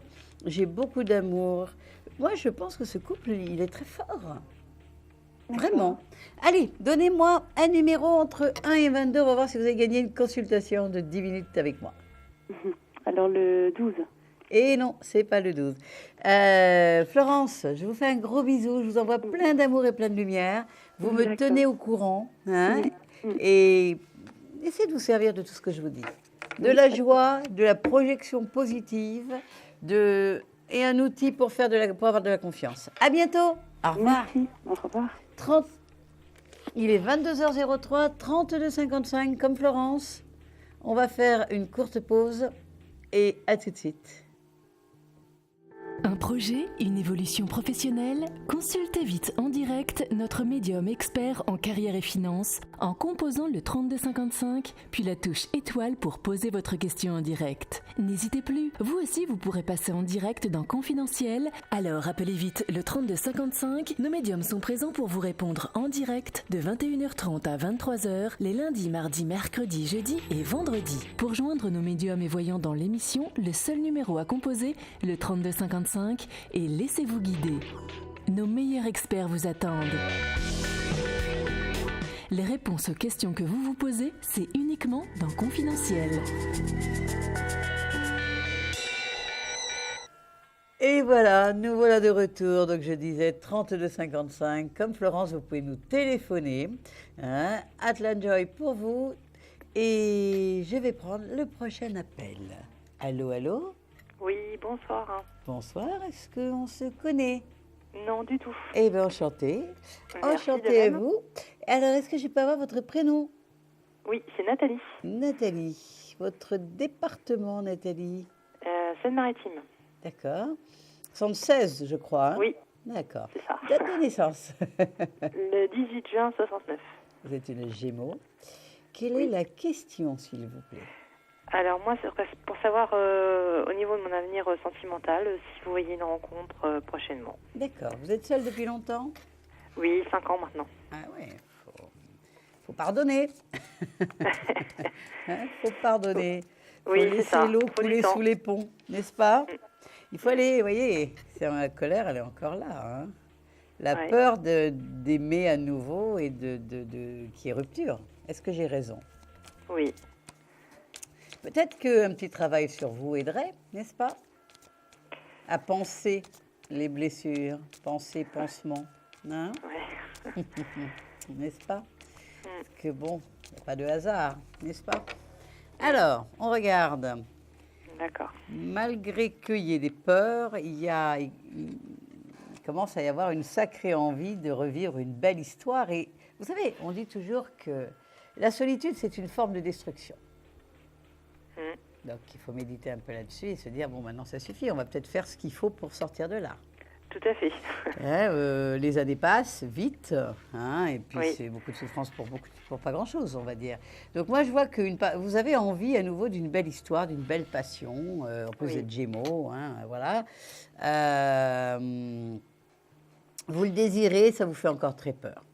J'ai beaucoup d'amour. Moi, je pense que ce couple, il est très fort. Vraiment. Allez, donnez-moi un numéro entre 1 et 22. On va voir si vous avez gagné une consultation de 10 minutes avec moi. Alors, le 12. Et non, c'est pas le 12. Florence, je vous fais un gros bisou. Je vous envoie plein d'amour et plein de lumière. Vous me tenez au courant. Hein, et essayez de vous servir de tout ce que je vous dis. De la joie, de la projection positive, et un outil pour avoir de la confiance. À bientôt. Au revoir. Merci. Au revoir. Il est 22h03, 32h55, comme Florence. On va faire une courte pause et à tout de suite. Un projet, une évolution professionnelle? Consultez vite en direct notre médium expert en carrière et finance en composant le 3255, puis la touche étoile pour poser votre question en direct. N'hésitez plus, vous aussi vous pourrez passer en direct dans Confidentiel, alors appelez vite le 3255. Nos médiums sont présents pour vous répondre en direct de 21h30 à 23h les lundis, mardis, mercredis, jeudis et vendredis. Pour joindre nos médiums et voyants dans l'émission, le seul numéro à composer, le 3255, et laissez-vous guider. Nos meilleurs experts vous attendent. Les réponses aux questions que vous vous posez, c'est uniquement dans Confidentiel. Et Et voilà, nous voilà de retour. Donc je disais 32,55. Comme Florence, vous pouvez nous téléphoner. Hein, Atlanjoy pour vous. Et je vais prendre le prochain appel. Allô, allô? Oui, bonsoir. Bonsoir, est-ce qu'on se connaît? Non, du tout. Eh bien, enchanté. Merci, Enchanté de à même. vous. Alors, est-ce que je peux avoir votre prénom? Oui, c'est Nathalie, Nathalie. Votre département, Nathalie? Seine-Maritime. D'accord. 76, je crois. Hein? Oui, D'accord. c'est ça. Date de naissance? Le 18 juin 69. Vous êtes une Gémeaux. Quelle Oui. est la question, s'il vous plaît? Alors moi, c'est pour savoir au niveau de mon avenir sentimental, si vous voyez une rencontre prochainement. D'accord. Vous êtes seule depuis longtemps? Oui, 5 ans maintenant. Ah ouais, faut pardonner. Hein, faut pardonner. Faut Oui, c'est laisser ça. l'eau Faut du couler temps. sous les ponts, n'est-ce pas? Il faut aller, vous voyez, c'est la colère, elle est encore là. Hein. La Ouais. peur d'aimer à nouveau et qui est rupture. Est-ce que j'ai raison? Oui, Peut-être qu'un petit travail sur vous aiderait, n'est-ce pas? À penser les blessures, penser pansement, hein? ouais. N'est-ce pas? Parce que bon, il n'y a pas de hasard, n'est-ce pas? Alors, on regarde. D'accord. Malgré qu'il y ait des peurs, il commence à y avoir une sacrée envie de revivre une belle histoire. Et vous savez, on dit toujours que la solitude, c'est une forme de destruction. Donc, il faut méditer un peu là-dessus et se dire, bon, maintenant, ça suffit. On va peut-être faire ce qu'il faut pour sortir de là. Tout à fait. Hein, les années passent vite, hein, et puis Oui. c'est beaucoup de souffrance pour pas grand-chose, on va dire. Donc moi, je vois que vous avez envie à nouveau d'une belle histoire, d'une belle passion. En plus, vous Oui. êtes Gémeaux, hein, voilà. Vous le désirez, ça vous fait encore très peur.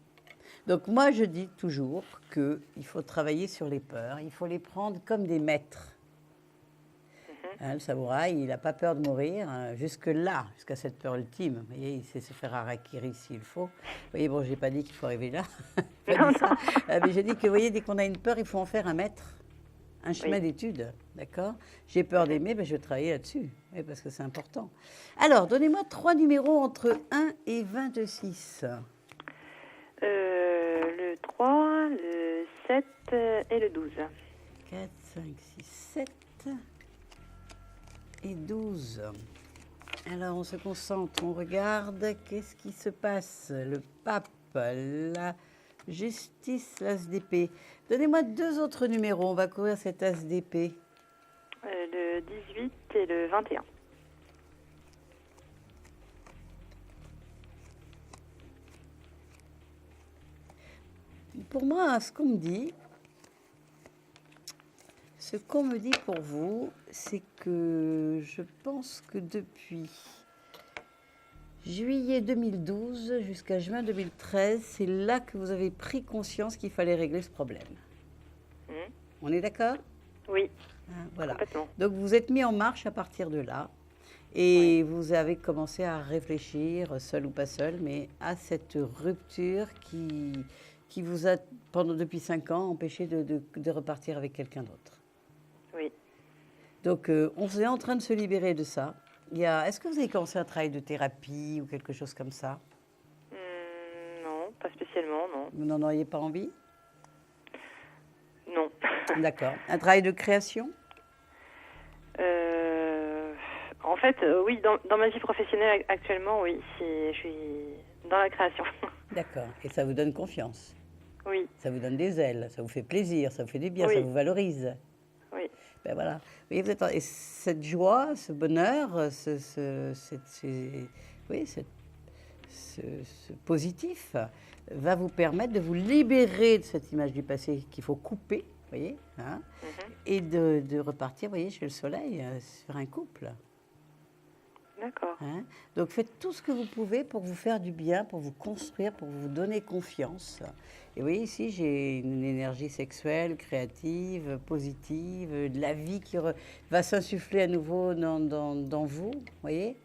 Donc moi, je dis toujours qu'il faut travailler sur les peurs. Il faut les prendre comme des maîtres. Hein, le samouraï, il n'a pas peur de mourir, hein, jusque-là, jusqu'à cette peur ultime. Vous voyez, il sait se faire harakiri s'il faut. Vous voyez, bon, je n'ai pas dit qu'il faut arriver là. Pas dit ça. Mais j'ai dit que, vous voyez, dès qu'on a une peur, il faut en faire un maître, un chemin Oui. d'étude. D'accord? J'ai peur d'aimer, ben, je vais travailler là-dessus, oui, parce que c'est important. Alors, donnez-moi 3 numéros entre 1 et 26. Le 3, le 7 et le 12. 4, 5, 6, 7 et 12. Alors, on se concentre, on regarde qu'est-ce qui se passe. Le pape, la justice, l'as d'épée. Donnez-moi 2 autres numéros, on va courir cet as d'épée. Le 18 et le 21. Pour moi, ce qu'on me dit pour vous, c'est que je pense que depuis juillet 2012 jusqu'à juin 2013, c'est là que vous avez pris conscience qu'il fallait régler ce problème. On est d'accord? Oui, Hein, voilà. complètement. Donc vous êtes mis en marche à partir de là et vous avez commencé à réfléchir, seul ou pas seul, mais à cette rupture qui vous a, depuis 5 ans, empêché de repartir avec quelqu'un d'autre. Oui. Donc on est en train de se libérer de ça. Est-ce que vous avez commencé un travail de thérapie ou quelque chose comme ça? Non, pas spécialement, non. Vous n'en auriez pas envie? Non. D'accord. Un travail de création? En fait, oui, dans ma vie professionnelle actuellement, oui, je suis dans la création. D'accord. Et ça vous donne confiance? Oui, Ça vous donne des ailes, ça vous fait plaisir, ça vous fait du bien, Oui. ça vous valorise. oui, Ben voilà. Vous voyez, et cette joie, ce bonheur, ce positif va vous permettre de vous libérer de cette image du passé qu'il faut couper, vous voyez, hein, et de repartir, vous voyez, chez le soleil, sur un couple. d'accord. Hein. Donc faites tout ce que vous pouvez pour vous faire du bien, pour vous construire, pour vous donner confiance. Et vous voyez ici, j'ai une énergie sexuelle, créative, positive, de la vie qui va s'insuffler à nouveau dans vous, vous voyez?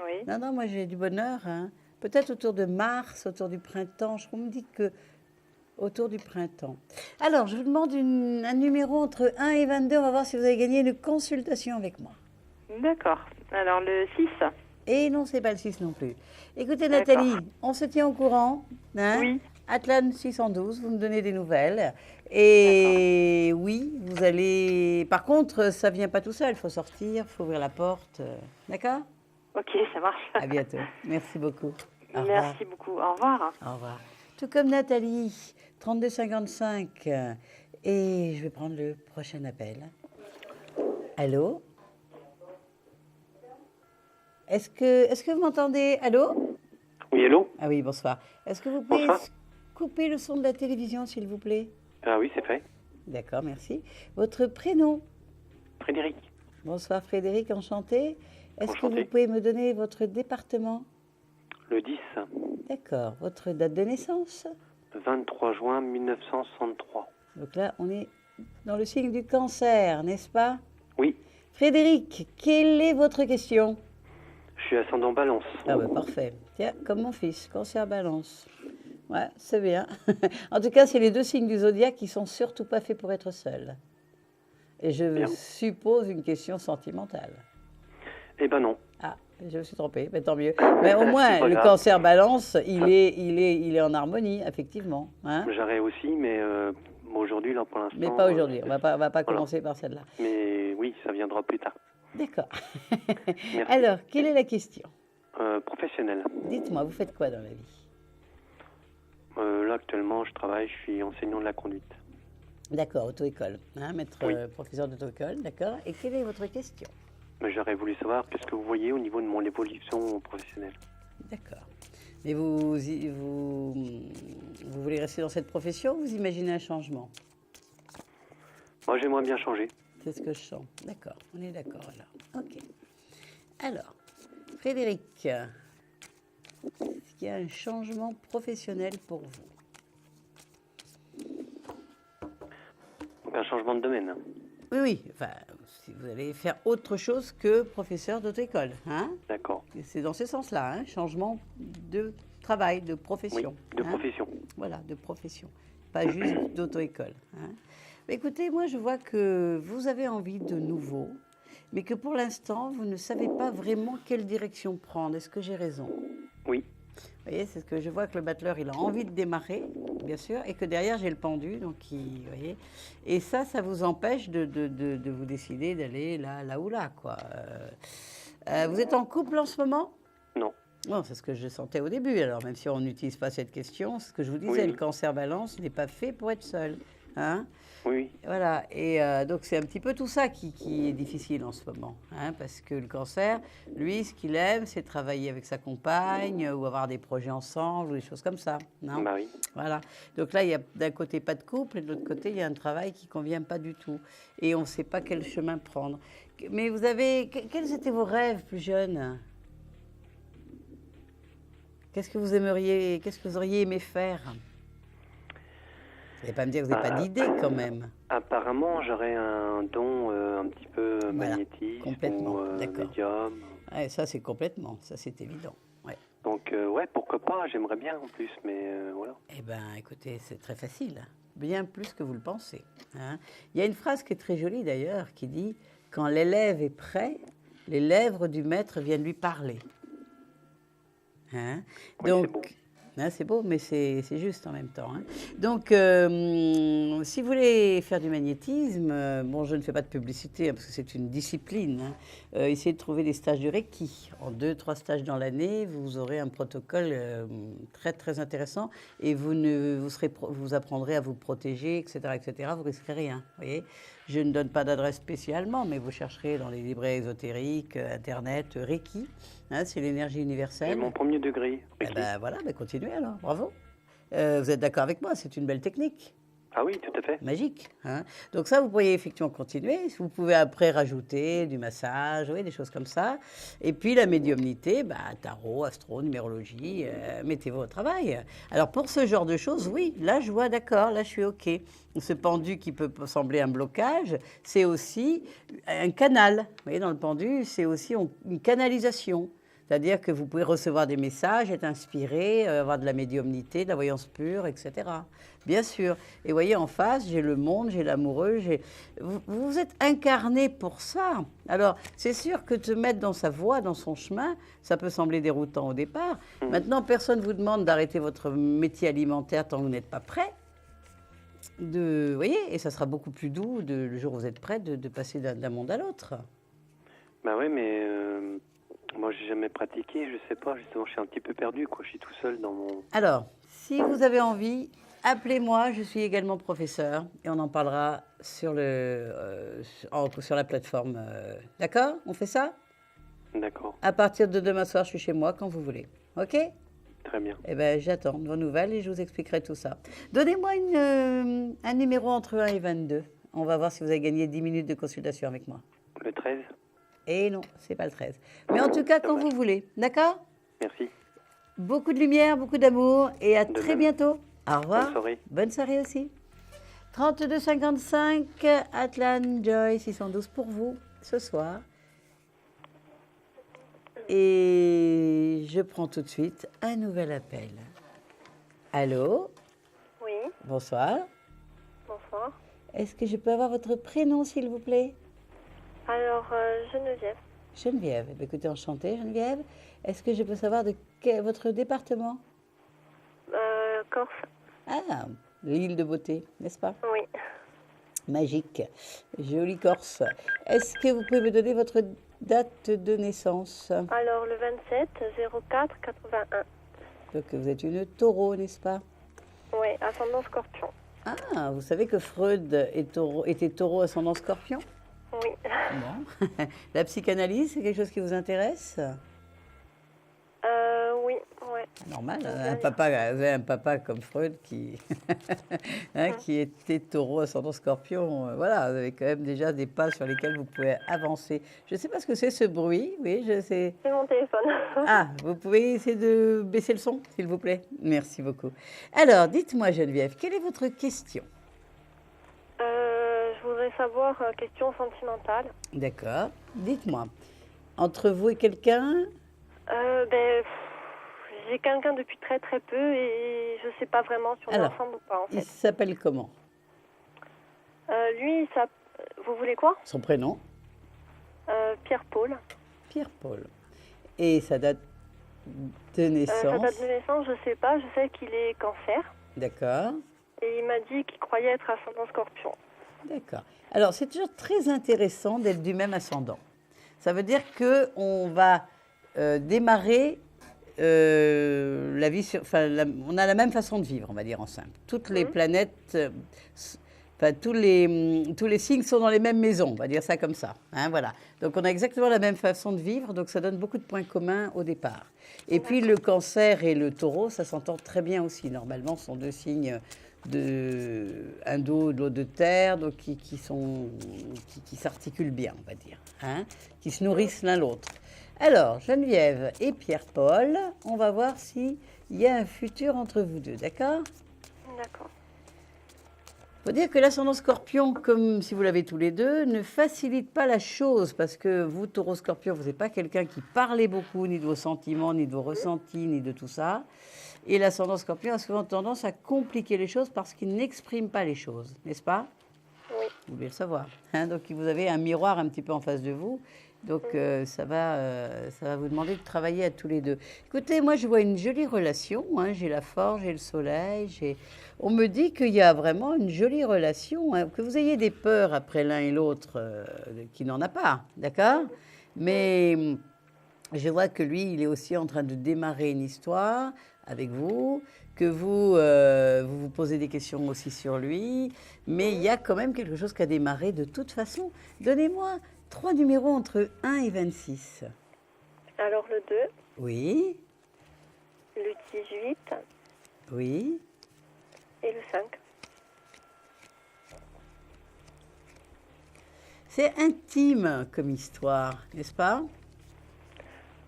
Oui, Non, moi j'ai du bonheur. Hein. Peut-être autour de mars, autour du printemps. Je me dis que autour du printemps. Alors, je vous demande un numéro entre 1 et 22. On va voir si vous avez gagné une consultation avec moi. d'accord. Alors, le 6. Et non, c'est pas le 6 non plus. Écoutez, D'accord. Nathalie, on se tient au courant. Hein? Oui. Atlan 612, vous me donnez des nouvelles. Et oui, vous allez... Par contre, ça vient pas tout seul. Il faut sortir, il faut ouvrir la porte. D'accord? Ok, ça marche. À bientôt. Merci beaucoup. Au revoir. Merci beaucoup. Au revoir. Au revoir. Tout comme Nathalie, 3255. Et je vais prendre le prochain appel. Allô? Est-ce que vous m'entendez? Allô? Oui, allô? Ah oui, bonsoir. Est-ce que vous pouvez Bonsoir. couper le son de la télévision, s'il vous plaît? Ah oui, c'est fait. D'accord, merci. Votre prénom? Frédéric. Bonsoir Frédéric, enchanté. Est-ce que Enchanté. vous pouvez me donner votre département? Le 10, D'accord. Votre date de naissance? 23 juin 1963. Donc là, on est dans le signe du cancer, n'est-ce pas? Oui, Frédéric, quelle est votre question? je suis ascendant balance. Ah bah parfait. Tiens, comme mon fils, cancer balance. Ouais, c'est bien. En tout cas, c'est les deux signes du zodiaque qui sont surtout pas faits pour être seuls. Et je Bien. suppose une question sentimentale. Eh ben non. Ah, je me suis trompée, mais tant mieux. Mais au moins, C'est pas le grave. cancer balance, il est en harmonie, effectivement. Hein, J'aurais aussi, mais bon, aujourd'hui, là, pour l'instant... mais pas aujourd'hui. On va pas voilà. commencer par celle-là. Mais oui, ça viendra plus tard. D'accord. Merci. Alors, quelle est la question? Professionnel. Dites-moi, vous faites quoi dans la vie? Là, actuellement, je travaille, je suis enseignant de la conduite. D'accord, auto-école. Hein, maître Oui. professeur d'auto-école, d'accord. Et quelle est votre question? Mais j'aurais voulu savoir qu'est-ce que vous voyez au niveau de mon évolution professionnelle. D'accord. Mais vous voulez rester dans cette profession ou vous imaginez un changement? Moi, j'aimerais bien changer. C'est ce que je sens. D'accord, on est d'accord alors. Ok. Alors, Frédéric, est-ce qu'il y a un changement professionnel pour vous? Donc, un changement de domaine. Oui, oui. Enfin, si vous allez faire autre chose que professeur d'auto-école, hein? D'accord. C'est dans ce sens-là, hein? Changement de travail, de Oui, profession. de hein? profession. Voilà, de profession, pas juste d'auto-école. Hein. Mais écoutez, moi je vois que vous avez envie de nouveau, mais que pour l'instant, vous ne savez pas vraiment quelle direction prendre. Est-ce que j'ai raison? Oui. Vous voyez, c'est ce que je vois que le battleur, il a envie de démarrer, bien sûr, et que derrière, j'ai le pendu, donc vous voyez. Et ça vous empêche de vous décider d'aller là ou là, quoi. Vous êtes en couple en ce moment? Non. Non, c'est ce que je sentais au début. Alors, même si on n'utilise pas cette question, c'est ce que je vous disais, Oui. le cancer balance n'est pas fait pour être seul. Hein? Oui. Voilà. Et donc, c'est un petit peu tout ça qui est difficile en ce moment. Hein? Parce que le cancer, lui, ce qu'il aime, c'est travailler avec sa compagne ou avoir des projets ensemble ou des choses comme ça. Non? Bah oui. Voilà. Donc là, il y a d'un côté pas de couple et de l'autre côté, il y a un travail qui ne convient pas du tout. Et on ne sait pas quel chemin prendre. Mais vous avez... Quels étaient vos rêves plus jeunes? Qu'est-ce que vous aimeriez, qu'est-ce que vous auriez aimé faire? Vous n'allez pas me dire que vous n'avez pas d'idée quand même. Apparemment, j'aurais un don un petit peu Voilà, magnétisme complètement, ou d'accord. médium. Ouais, ça, c'est complètement, ça c'est évident. Ouais. Donc, ouais, pourquoi pas, j'aimerais bien en plus, mais voilà. Eh bien, écoutez, c'est très facile, bien plus que vous le pensez. Hein. Il y a une phrase qui est très jolie d'ailleurs, qui dit « Quand l'élève est prêt, les lèvres du maître viennent lui parler ». Hein? Oui, c'est beau. Hein, c'est beau, mais c'est juste en même temps. Hein. Donc, si vous voulez faire du magnétisme, bon, je ne fais pas de publicité hein, parce que c'est une discipline. Hein. Essayez de trouver des stages de Reiki. En 2-3 stages dans l'année, vous aurez un protocole très très intéressant et vous apprendrez à vous protéger, etc., etc. Vous risquerez rien. Voyez. Je ne donne pas d'adresse spécialement, mais vous chercherez dans les librairies ésotériques, Internet, Reiki. Hein, c'est l'énergie universelle. J'ai mon premier degré. Eh Reiki. ben voilà, ben continuez alors, bravo. Vous êtes d'accord avec moi, c'est une belle technique, Ah oui, tout à fait. magique. Hein. Donc ça, vous pourriez effectivement continuer. Vous pouvez après rajouter du massage, oui, des choses comme ça. Et puis la médiumnité, bah, tarot, astro, numérologie, mettez-vous au travail. Alors pour ce genre de choses, oui, là je vois, d'accord, là je suis OK. Ce pendu qui peut sembler un blocage, c'est aussi un canal. Vous voyez, dans le pendu, c'est aussi une canalisation. C'est-à-dire que vous pouvez recevoir des messages, être inspiré, avoir de la médiumnité, de la voyance pure, etc. Bien sûr. Et voyez, en face, j'ai le monde, j'ai l'amoureux, vous vous êtes incarné pour ça. Alors, c'est sûr que te mettre dans sa voie, dans son chemin, ça peut sembler déroutant au départ. Maintenant, personne ne vous demande d'arrêter votre métier alimentaire tant que vous n'êtes pas prêt. Vous voyez, et ça sera beaucoup plus doux le jour où vous êtes prêt de passer d'un monde à l'autre. Bah oui, mais moi, j'ai jamais pratiqué. Je sais pas, justement, je suis un petit peu perdu, quoi. Je suis tout seul dans mon... Alors, si vous avez envie, appelez-moi. Je suis également professeur et on en parlera sur la plateforme. D'accord? On fait ça? D'accord, À partir de demain soir, je suis chez moi quand vous voulez. OK? très bien. Eh bien, j'attends de vos nouvelles et je vous expliquerai tout ça. Donnez-moi un numéro entre 1 et 22. On va voir si vous avez gagné 10 minutes de consultation avec moi. Le 13? Et non, c'est pas le 13. Mais en tout cas, quand vous voulez. D'accord? Merci. Beaucoup de lumière, beaucoup d'amour et à De très même. bientôt. Au revoir. Bonne soirée. Bonne soirée aussi. 32,55, Atlan Joy 612 pour vous ce soir. Et je prends tout de suite un nouvel appel. Allô? Oui, Bonsoir. bonsoir. Est-ce que je peux avoir votre prénom, s'il vous plaît? Alors, Geneviève, Geneviève. Eh bien, écoutez, enchantée, Geneviève. Est-ce que je peux savoir votre département? Corse, Ah, l'île de beauté, n'est-ce pas? oui. Magique. Jolie Corse. Est-ce que vous pouvez me donner votre date de naissance? Alors, le 27 04 81. Donc, vous êtes une taureau, n'est-ce pas? Oui, ascendant scorpion. Ah, vous savez que Freud était taureau ascendant scorpion? Oui. Bon. La psychanalyse, c'est quelque chose qui vous intéresse? Oui, ouais. Normal, hein, vous avez un papa comme Freud qui, qui était taureau ascendant scorpion. Voilà, vous avez quand même déjà des pas sur lesquels vous pouvez avancer. Je ne sais pas ce que c'est ce bruit, oui, je sais. C'est mon téléphone. Ah, vous pouvez essayer de baisser le son, s'il vous plaît? Merci beaucoup. Alors, dites-moi Geneviève, quelle est votre question? Je voudrais savoir, question sentimentale. D'accord, dites-moi. Entre vous et quelqu'un? J'ai quelqu'un depuis très très peu et je sais pas vraiment si on est Alors, ensemble ou pas en il fait. s'appelle comment? Lui, ça... vous voulez quoi? Son prénom? Pierre-Paul. Pierre-Paul. Et sa date de naissance? Sa date de naissance, je sais pas. Je sais qu'il est cancer. D'accord. Et il m'a dit qu'il croyait être ascendant scorpion. D'accord. Alors, c'est toujours très intéressant d'être du même ascendant. Ça veut dire qu'on va démarrer la vie on a la même façon de vivre, on va dire en simple. Toutes les planètes, tous les signes sont dans les mêmes maisons, on va dire ça comme ça. Hein, voilà. Donc, on a exactement la même façon de vivre, donc ça donne beaucoup de points communs au départ. Et puis, le cancer et le taureau, ça s'entend très bien aussi. Normalement, ce sont deux signes un d'eau, de l'eau de terre, donc qui s'articulent bien, on va dire, hein, qui se nourrissent l'un l'autre. Alors, Geneviève et Pierre-Paul, on va voir s'il y a un futur entre vous deux, d'accord? D'accord. Il faut dire que l'ascendant scorpion, comme si vous l'avez tous les deux, ne facilite pas la chose, parce que vous, taureau scorpion, vous n'êtes pas quelqu'un qui parlez beaucoup, ni de vos sentiments, ni de vos ressentis, ni de tout ça. Et l'ascendant scorpion a souvent tendance à compliquer les choses parce qu'il n'exprime pas les choses, n'est-ce pas? Oui. Vous devez le savoir. Hein, donc, vous avez un miroir un petit peu en face de vous. Donc, ça va vous demander de travailler à tous les deux. Écoutez, moi, je vois une jolie relation. Hein, j'ai la forge, j'ai le soleil. On me dit qu'il y a vraiment une jolie relation. Hein, que vous ayez des peurs après l'un et l'autre, qui n'en a pas, d'accord? Mais je vois que lui, il est aussi en train de démarrer une histoire avec vous, que vous posez des questions aussi sur lui. Mais il y a quand même quelque chose qui a démarré de toute façon. Donnez-moi 3 numéros entre 1 et 26. Alors, le 2, Oui, le 18 oui. et le 5. C'est intime comme histoire, n'est-ce pas?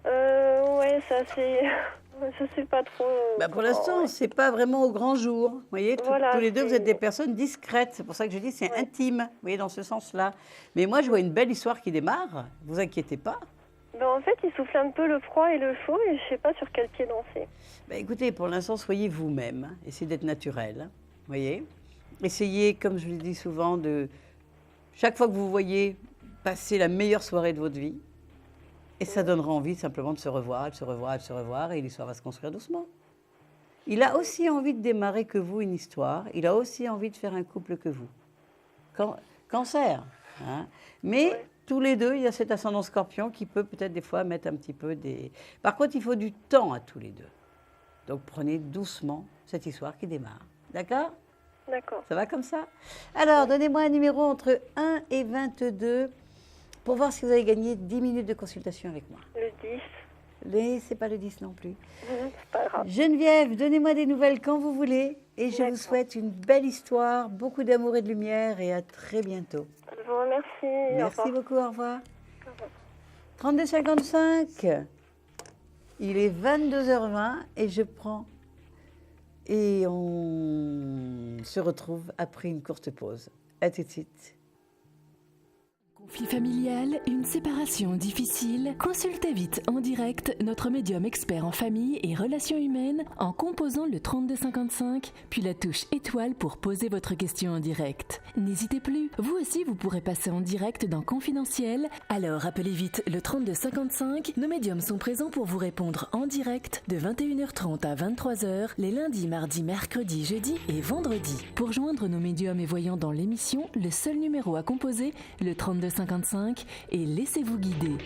Ouais, ça c'est... Je sais pas trop... Pour l'instant, ouais. c'est pas vraiment au grand jour. Vous voyez, Voilà, tous les deux, vous c'est- êtes des personnes discrètes. C'est pour ça que je dis c'est intime, vous voyez, dans ce sens-là. Mais moi, je vois une belle histoire qui démarre. Vous inquiétez pas. En fait, il souffle un peu le froid et le chaud et je sais pas sur quel pied danser. Écoutez, pour l'instant, soyez vous-même. Hein. Essayez d'être naturel. Voyez. Essayez, comme je le dis souvent, de chaque fois que vous voyez passer la meilleure soirée de votre vie, et ça donnera envie simplement de se revoir, de se revoir, de se revoir, et l'histoire va se construire doucement. Il a aussi envie de démarrer que vous une histoire. Il a aussi envie de faire un couple que vous. Cancer. Hein. Mais tous les deux, il y a cet ascendant scorpion qui peut peut-être des fois mettre un petit peu des... Par contre, il faut du temps à tous les deux. Donc prenez doucement cette histoire qui démarre. D'accord ? D'accord. Ça va comme ça ? Alors, donnez-moi un numéro entre 1 et 22 pour voir si vous avez gagné 10 minutes de consultation avec moi. Le 10. C'est pas le 10 non plus. C'est pas grave. Geneviève, donnez-moi des nouvelles quand vous voulez. Et je vous D'accord. souhaite une belle histoire, beaucoup d'amour et de lumière et à très bientôt. Je vous remercie. Merci beaucoup, au revoir. 32,55. Il est 22h20 et je prends. Et on se retrouve après une courte pause. À tout de suite. Conflit familial, une séparation difficile, consultez vite en direct notre médium expert en famille et relations humaines en composant le 3255, puis la touche étoile pour poser votre question en direct. N'hésitez plus, vous aussi vous pourrez passer en direct dans Confidentiel, alors appelez vite le 3255, nos médiums sont présents pour vous répondre en direct de 21h30 à 23h les lundis, mardis, mercredis, jeudis et vendredis. Pour joindre nos médiums et voyants dans l'émission, le seul numéro à composer, le 3255, et laissez-vous guider.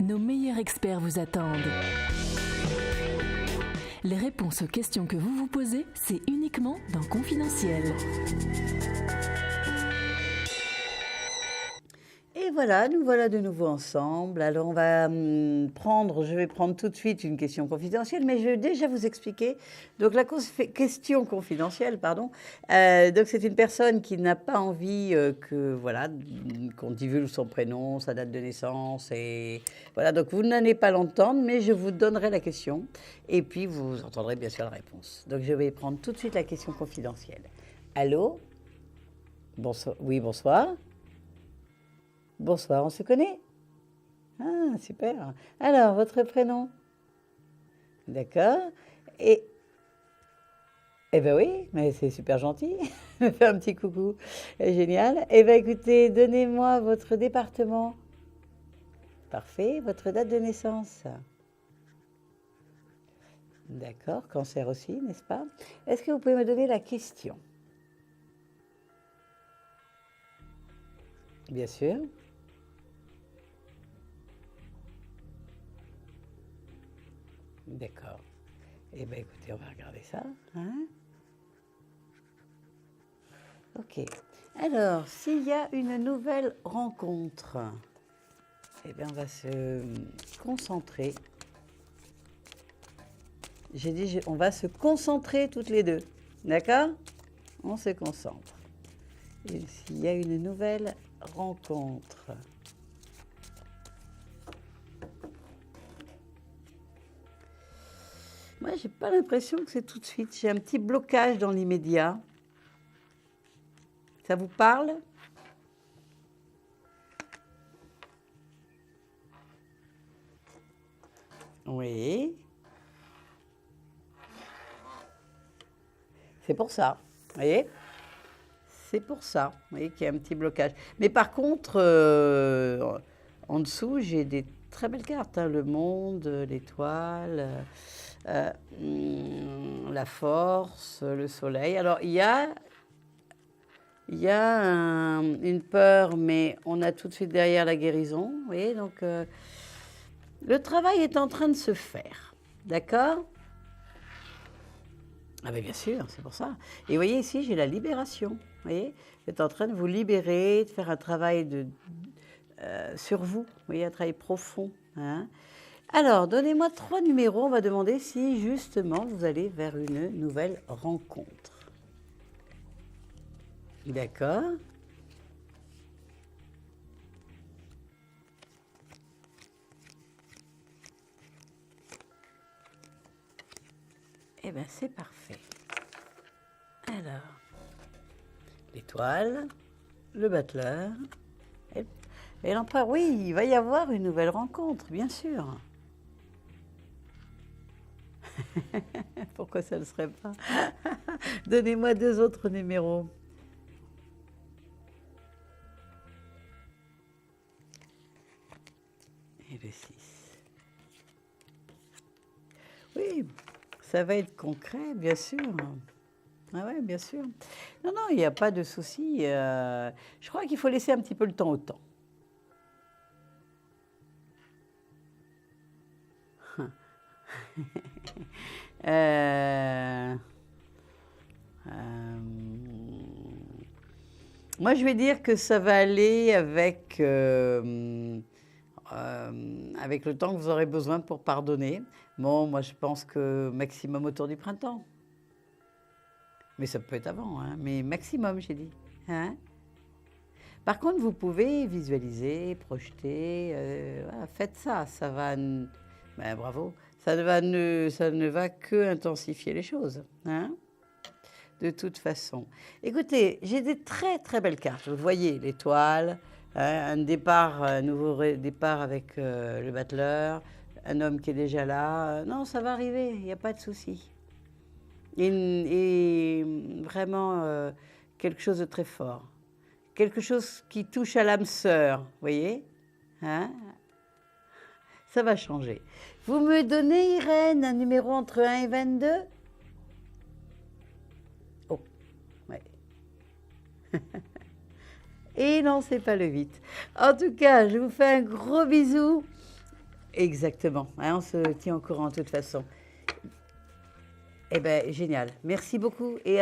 Nos meilleurs experts vous attendent. Les réponses aux questions que vous vous posez, c'est uniquement dans Confidentiel. Et voilà, nous voilà de nouveau ensemble. Alors on va je vais prendre tout de suite une question confidentielle, mais je vais déjà vous expliquer. Donc la question confidentielle, pardon. Donc c'est une personne qui n'a pas envie qu'on divulgue son prénom, sa date de naissance, et voilà. Donc vous n'allez pas l'entendre, mais je vous donnerai la question, et puis vous entendrez bien sûr la réponse. Donc je vais prendre tout de suite la question confidentielle. Allô ? Bonsoir. Oui, bonsoir. Bonsoir, on se connaît ? Ah, super. Alors, votre prénom ? D'accord. Eh bien oui, mais c'est super gentil. Me faire un petit coucou. Génial. Eh bien écoutez, donnez-moi votre département. Parfait. Votre date de naissance. D'accord. Cancer aussi, n'est-ce pas ? Est-ce que vous pouvez me donner la question ? Bien sûr. D'accord. Eh bien, écoutez, on va regarder ça. Hein? Ok. Alors, s'il y a une nouvelle rencontre, eh bien, on va se concentrer. J'ai dit, on va se concentrer toutes les deux. D'accord ? On se concentre. Et s'il y a une nouvelle rencontre. Moi, j'ai pas l'impression que c'est tout de suite. J'ai un petit blocage dans l'immédiat. Ça vous parle ? Oui. C'est pour ça, vous voyez ? C'est pour ça, vous voyez, qu'il y a un petit blocage. Mais par contre, en dessous, j'ai des très belles cartes. Hein, le monde, l'étoile, la force, le soleil. Alors, il y a une peur, mais on a tout de suite derrière la guérison. Vous voyez, donc, le travail est en train de se faire. D'accord ? Ah ben bien sûr, c'est pour ça. Et vous voyez ici, j'ai la libération. Vous voyez, vous êtes en train de vous libérer, de faire un travail sur vous. Vous voyez, un travail profond. Hein. Alors, donnez-moi 3 numéros. On va demander si, justement, vous allez vers une nouvelle rencontre. D'accord. Eh bien, c'est parfait. Alors, l'étoile, le battleur, Et l'empereur, oui, il va y avoir une nouvelle rencontre, bien sûr. Pourquoi ça ne serait pas? Donnez-moi 2 autres numéros. Et le 6. Oui, ça va être concret, bien sûr. Ah ouais, bien sûr. Non, non, il n'y a pas de souci. Je crois qu'il faut laisser un petit peu le temps au temps. Moi, je vais dire que ça va aller avec le temps que vous aurez besoin pour pardonner. Bon, moi, je pense que maximum autour du printemps. Mais ça peut être avant, hein, mais maximum, j'ai dit. Hein? Par contre, vous pouvez visualiser, projeter. Voilà, faites ça, ça va... Ben, bravo. Ça ne va que intensifier les choses. Hein? De toute façon. Écoutez, j'ai des très, très belles cartes. Vous voyez, l'étoile, hein, un nouveau départ avec le battleur, un homme qui est déjà là. Non, ça va arriver, il n'y a pas de souci. Et vraiment quelque chose de très fort. Quelque chose qui touche à l'âme sœur, vous voyez, hein? Ça va changer. Vous me donnez, Irène, un numéro entre 1 et 22? Oh, ouais. Et non, c'est pas le 8. En tout cas, je vous fais un gros bisou. Exactement, hein, on se tient au courant de toute façon. Eh bien, génial. Merci beaucoup et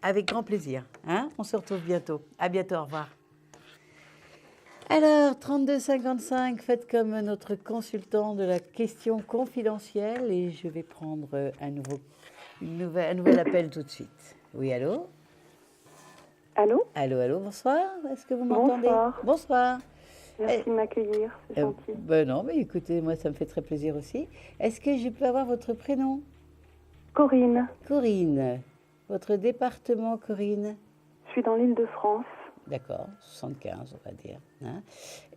avec grand plaisir. Hein? On se retrouve bientôt. À bientôt, au revoir. Alors, 3255, faites comme notre consultant de la question confidentielle et je vais prendre un nouvel appel tout de suite. Oui, allô? Allô? Allô, allô, bonsoir. Est-ce que vous m'entendez? Bonsoir. Bonsoir. Merci de m'accueillir, c'est gentil. Ben non, mais écoutez, moi, ça me fait très plaisir aussi. Est-ce que je peux avoir votre prénom? Corinne. Corinne. Votre département, Corinne? Je suis dans l'Île-de-France. D'accord, 75, on va dire. Hein.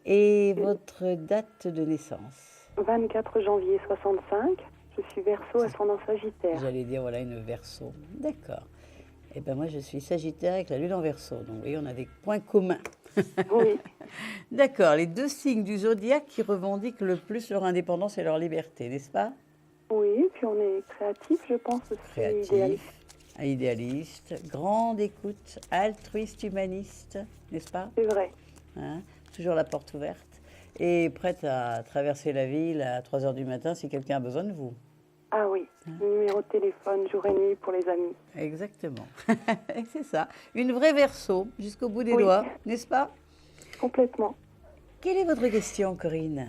Et votre date de naissance? 24 janvier 65. Je suis Verseau, ascendant Sagittaire. J'allais dire, voilà, une Verseau. D'accord. Eh bien, moi, je suis Sagittaire avec la Lune en Verseau. Donc, vous voyez, on a des points communs. Oui. D'accord, les 2 signes du zodiaque qui revendiquent le plus leur indépendance et leur liberté, n'est-ce pas? Oui, puis on est créatif, je pense aussi. Créatif, idéaliste, grande écoute, altruiste, humaniste, n'est-ce pas? C'est vrai. Hein? Toujours la porte ouverte et prête à traverser la ville à 3 h du matin si quelqu'un a besoin de vous. Ah oui, numéro de téléphone jour et nuit pour les amis. Exactement. C'est ça. Une vraie Verseau jusqu'au bout des Oui. doigts, n'est-ce pas? Complètement. Quelle est votre question, Corinne?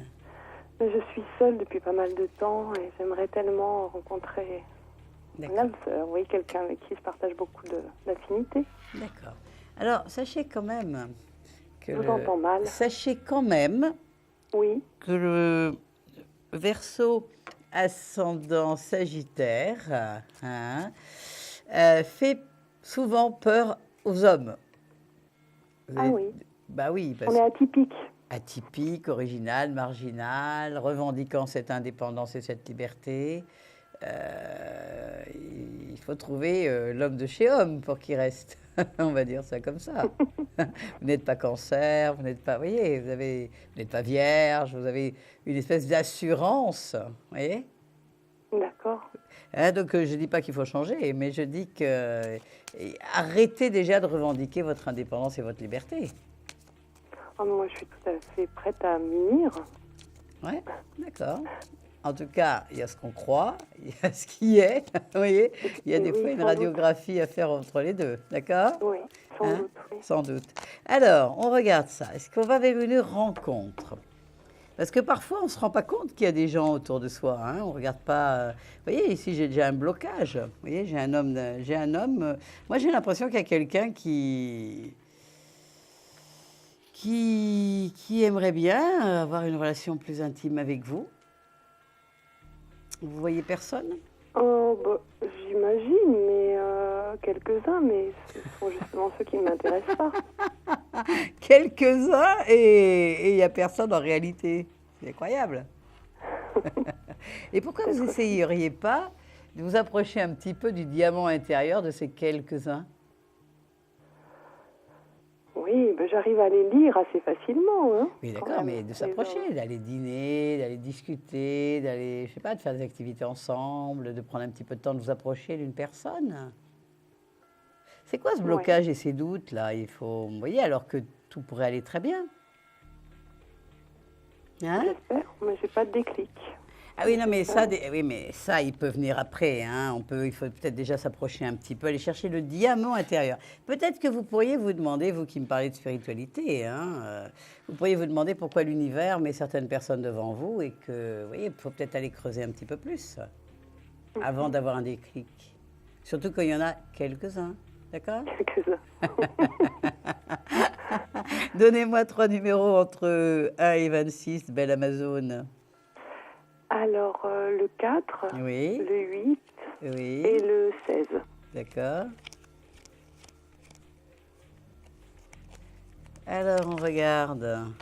Je suis seule depuis pas mal de temps et j'aimerais tellement rencontrer une âme sœur, oui, quelqu'un avec qui je partage beaucoup d'affinités. D'accord. Alors, sachez quand même que Je vous entends mal. Sachez quand même Oui. que le Verseau ascendant Sagittaire hein, fait souvent peur aux hommes. Ah oui. Bah oui. On est atypique. Atypique, original, marginal, revendiquant cette indépendance et cette liberté. Il faut trouver l'homme de chez homme pour qu'il reste. On va dire ça comme ça. Vous n'êtes pas cancer, vous n'êtes pas, vous voyez, vous n'êtes pas vierge, vous avez une espèce d'assurance, vous voyez. D'accord. Hein, donc je ne dis pas qu'il faut changer, mais je dis que arrêtez déjà de revendiquer votre indépendance et votre liberté. Oh, moi, je suis tout à fait prête à m'unir. Ouais, d'accord. En tout cas, il y a ce qu'on croit, il y a ce qui est, vous voyez. Il y a des fois une radiographie à faire entre les deux, d'accord? Oui, sans doute. Oui. Sans doute. Alors, on regarde ça. Est-ce qu'on va vers une rencontre? Parce que parfois, on ne se rend pas compte qu'il y a des gens autour de soi. Hein. On ne regarde pas... Vous voyez, ici, j'ai déjà un blocage. Vous voyez, j'ai un homme... moi, j'ai l'impression qu'il y a quelqu'un qui aimerait bien avoir une relation plus intime avec vous. Vous voyez personne? Oh, bah, j'imagine, mais quelques-uns, mais ce sont justement ceux qui ne m'intéressent pas. Quelques-uns et il n'y a personne en réalité. C'est incroyable. Et pourquoi vous n'essayeriez pas de vous approcher un petit peu du diamant intérieur de ces quelques-uns? Oui, ben j'arrive à les lire assez facilement. Hein, oui, d'accord, mais de s'approcher, d'aller dîner, d'aller discuter, d'aller, je sais pas, de faire des activités ensemble, de prendre un petit peu de temps de vous approcher d'une personne. C'est quoi ce blocage et ces doutes là? Il faut, vous voyez, alors que tout pourrait aller très bien. Hein? J'espère, mais j'ai pas de déclic. Ah oui, non, mais ça, oui, mais ça, il peut venir après. Hein. Il faut peut-être déjà s'approcher un petit peu, aller chercher le diamant intérieur. Peut-être que vous pourriez vous demander, vous qui me parlez de spiritualité, vous pourriez vous demander pourquoi l'univers met certaines personnes devant vous et que, vous voyez, il faut peut-être aller creuser un petit peu plus avant d'avoir un déclic. Surtout qu'il y en a quelques-uns, d'accord? Quelques-uns. Donnez-moi 3 numéros entre 1 et 26, belle Amazone. Alors, le 4, oui. Le 8 oui. Et le 16. D'accord. Alors, on regarde.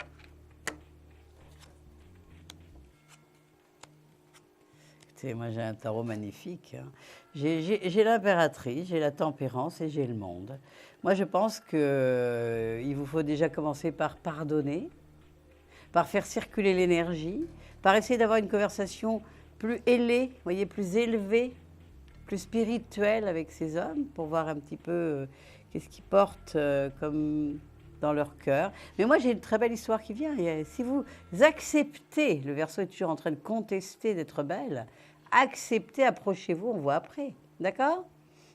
Écoutez, moi, j'ai un tarot magnifique. Hein. J'ai l'impératrice, j'ai la tempérance et j'ai le monde. Moi, je pense qu'il vous faut déjà commencer par pardonner, par faire circuler l'énergie, par essayer d'avoir une conversation plus ailée, vous voyez, plus élevée, plus spirituelle avec ces hommes, pour voir un petit peu qu'est-ce qu'ils portent comme dans leur cœur. Mais moi, j'ai une très belle histoire qui vient. Et, si vous acceptez, le Verseau est toujours en train de contester d'être belle, acceptez, approchez-vous, on voit après. D'accord?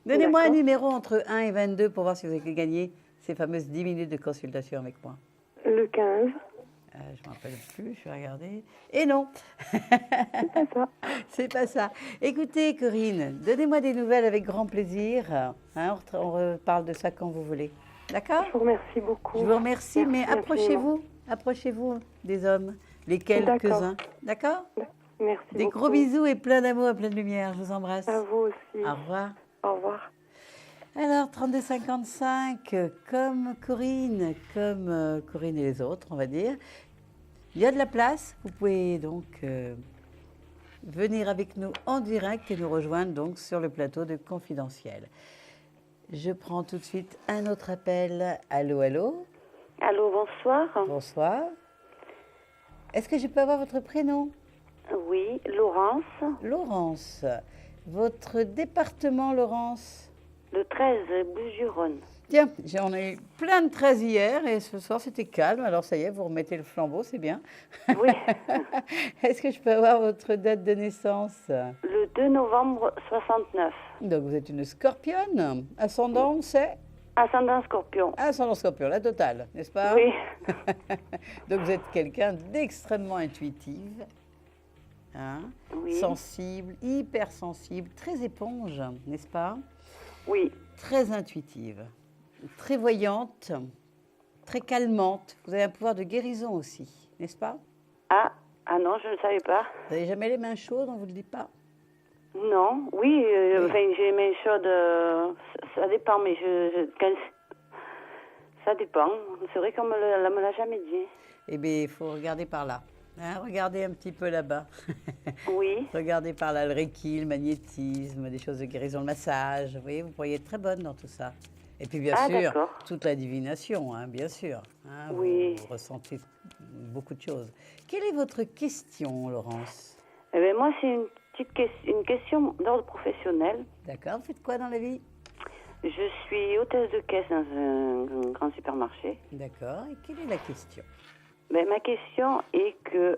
Donnez-moi un numéro entre 1 et 22 pour voir si vous avez gagné ces fameuses 10 minutes de consultation avec moi. Le 15. Je ne me rappelle plus, je vais regarder. Et non. C'est pas ça. C'est pas ça. Écoutez, Corinne, donnez-moi des nouvelles avec grand plaisir. Hein, on reparle de ça quand vous voulez. D'accord? Je vous remercie beaucoup. Je vous remercie, mais approchez-vous des hommes, les quelques-uns. D'accord? Merci des beaucoup. Gros bisous et plein d'amour et plein de lumière. Je vous embrasse. À vous aussi. Au revoir. Au revoir. Alors, 3255, comme Corinne et les autres, on va dire, il y a de la place. Vous pouvez donc venir avec nous en direct et nous rejoindre donc sur le plateau de Confidentiel. Je prends tout de suite un autre appel. Allô, allô? Allô, bonsoir. Bonsoir. Est-ce que je peux avoir votre prénom? Oui, Laurence. Laurence. Votre département, Laurence? Le 13, Bouches-du-Rhône. Tiens, j'en ai eu plein de 13 hier et ce soir c'était calme. Alors ça y est, vous remettez le flambeau, c'est bien. Oui. Est-ce que je peux avoir votre date de naissance? Le 2 novembre 69. Donc vous êtes une scorpionne. Ascendant, c'est? Ascendant scorpion. Ascendant scorpion, la totale, n'est-ce pas? Oui. Donc vous êtes quelqu'un d'extrêmement intuitive, hein, oui. Sensible, hypersensible, très éponge, n'est-ce pas? Oui. Très intuitive, très voyante, très calmante. Vous avez un pouvoir de guérison aussi, n'est-ce pas? Ah non, je ne savais pas. Vous n'avez jamais les mains chaudes, on ne vous le dit pas? Non, oui, enfin, j'ai les mains chaudes, ça dépend, mais ça dépend. C'est vrai qu'on me l'a jamais dit. Eh bien, il faut regarder par là. Hein, regardez un petit peu là-bas. Oui. Regardez par là le reiki, le magnétisme, des choses de guérison, le massage. Vous voyez, vous pourriez être très bonne dans tout ça. Et puis, bien sûr, toute la divination, hein, bien sûr. Hein, oui. Vous ressentez beaucoup de choses. Quelle est votre question, Laurence? Eh bien, moi, c'est une question d'ordre professionnel. D'accord. Vous faites quoi dans la vie? Je suis hôtesse de caisse dans un grand supermarché. D'accord. Et quelle est la question? Ben, ma question est que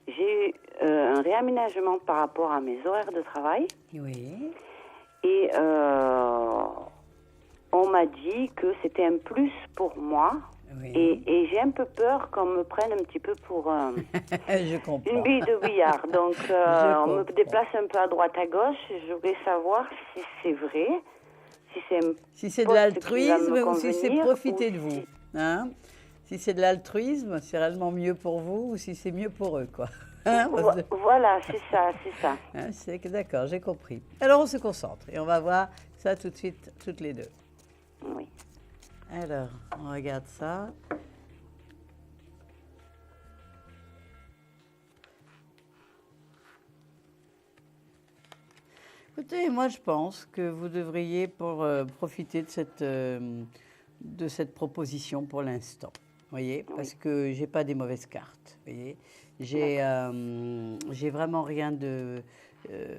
j'ai eu un réaménagement par rapport à mes horaires de travail. Oui. Et on m'a dit que c'était un plus pour moi. Oui. Et j'ai un peu peur qu'on me prenne un petit peu pour Je comprends. une bille de billard. Donc, on me déplace un peu à droite, à gauche. Je voulais savoir si c'est vrai, si c'est de l'altruisme ou si c'est profiter de vous. Hein? Si c'est de l'altruisme, c'est réellement mieux pour vous ou si c'est mieux pour eux, quoi. Hein? Voilà, c'est ça, c'est ça. Hein, d'accord, j'ai compris. Alors, on se concentre et on va voir ça tout de suite, toutes les deux. Oui. Alors, on regarde ça. Écoutez, moi je pense que vous devriez profiter de cette proposition pour l'instant. Voyez, parce que j'ai pas des mauvaises cartes. Voyez, j'ai vraiment rien de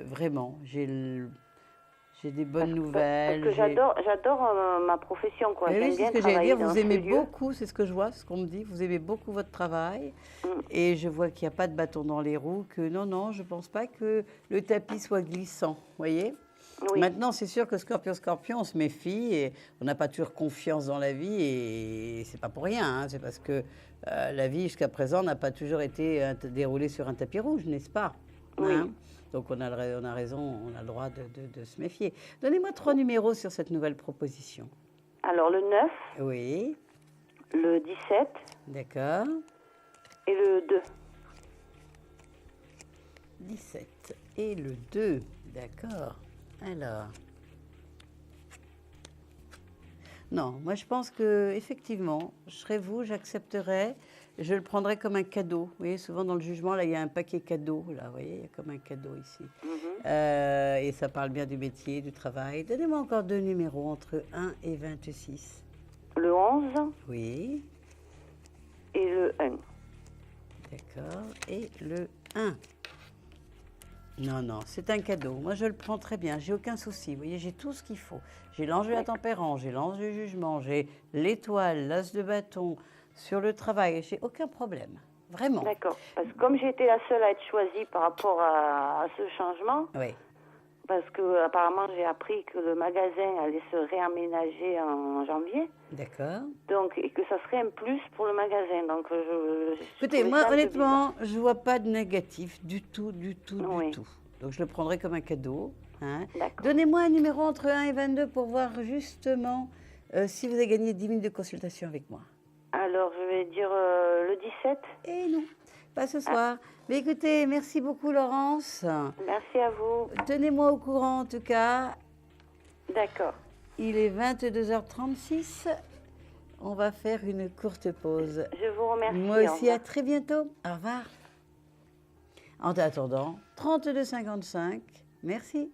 vraiment. J'ai des bonnes nouvelles. Parce que j'adore ma profession, quoi. Oui, J'aime c'est bien ce que j'allais dire. travailler Vous aimez dans ce lieu. beaucoup, c'est ce que je vois, ce qu'on me dit. Vous aimez beaucoup votre travail. Et je vois qu'il n'y a pas de bâton dans les roues. Que non, je ne pense pas que le tapis soit glissant. Voyez. Oui. Maintenant, c'est sûr que Scorpion, on se méfie et on n'a pas toujours confiance dans la vie et c'est pas pour rien. Hein. C'est parce que la vie jusqu'à présent n'a pas toujours été déroulée sur un tapis rouge, n'est-ce pas? Oui. Hein. Donc on a raison, on a le droit de se méfier. Donnez-moi 3 numéros sur cette nouvelle proposition. Alors le 9. Oui. Le 17. D'accord. Et le 2. 17 et le 2. D'accord. Alors. Non, moi je pense que effectivement, je serais vous, j'accepterais, je le prendrais comme un cadeau. Vous voyez, souvent dans le jugement, là, il y a un paquet cadeau. Là, vous voyez, il y a comme un cadeau ici. Et ça parle bien du métier, du travail. Donnez-moi encore 2 numéros entre 1 et 26. Le 11. Oui. Et le 1. D'accord. Et le 1. Non, c'est un cadeau. Moi, je le prends très bien. J'ai aucun souci. Vous voyez, j'ai tout ce qu'il faut. J'ai l'ange de la tempérance, j'ai l'ange du jugement, j'ai l'étoile, l'as de bâton sur le travail. J'ai aucun problème. Vraiment. D'accord. Parce que comme j'ai été la seule à être choisie par rapport à ce changement, oui. Parce que apparemment j'ai appris que le magasin allait se réaménager en janvier. D'accord. Donc, et que ça serait un plus pour le magasin. Donc, écoutez, moi, honnêtement, je ne vois pas de négatif du tout, du tout. Donc, je le prendrai comme un cadeau. Hein. Donnez-moi un numéro entre 1 et 22 pour voir justement si vous avez gagné 10 minutes de consultation avec moi. Alors, je vais dire le 17. Eh non, pas ce soir. Mais écoutez, merci beaucoup, Laurence. Merci à vous. Tenez-moi au courant, en tout cas. D'accord. Il est 22h36. On va faire une courte pause. Je vous remercie. Moi aussi, à très bientôt. Au revoir. En attendant, 32,55. Merci.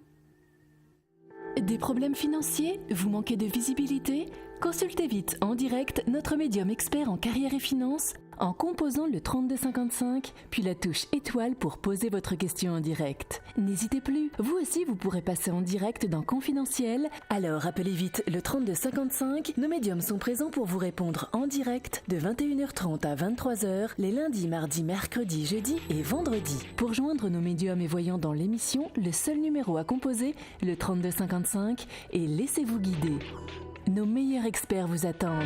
Des problèmes financiers? Vous manquez de visibilité? Consultez vite en direct notre médium expert en carrière et finances en composant le 3255, puis la touche étoile pour poser votre question en direct. N'hésitez plus, vous aussi vous pourrez passer en direct dans Confidentiel. Alors appelez vite le 3255, nos médiums sont présents pour vous répondre en direct de 21h30 à 23h, les lundis, mardis, mercredis, jeudis et vendredis. Pour joindre nos médiums et voyants dans l'émission, le seul numéro à composer, le 3255, et laissez-vous guider. Nos meilleurs experts vous attendent.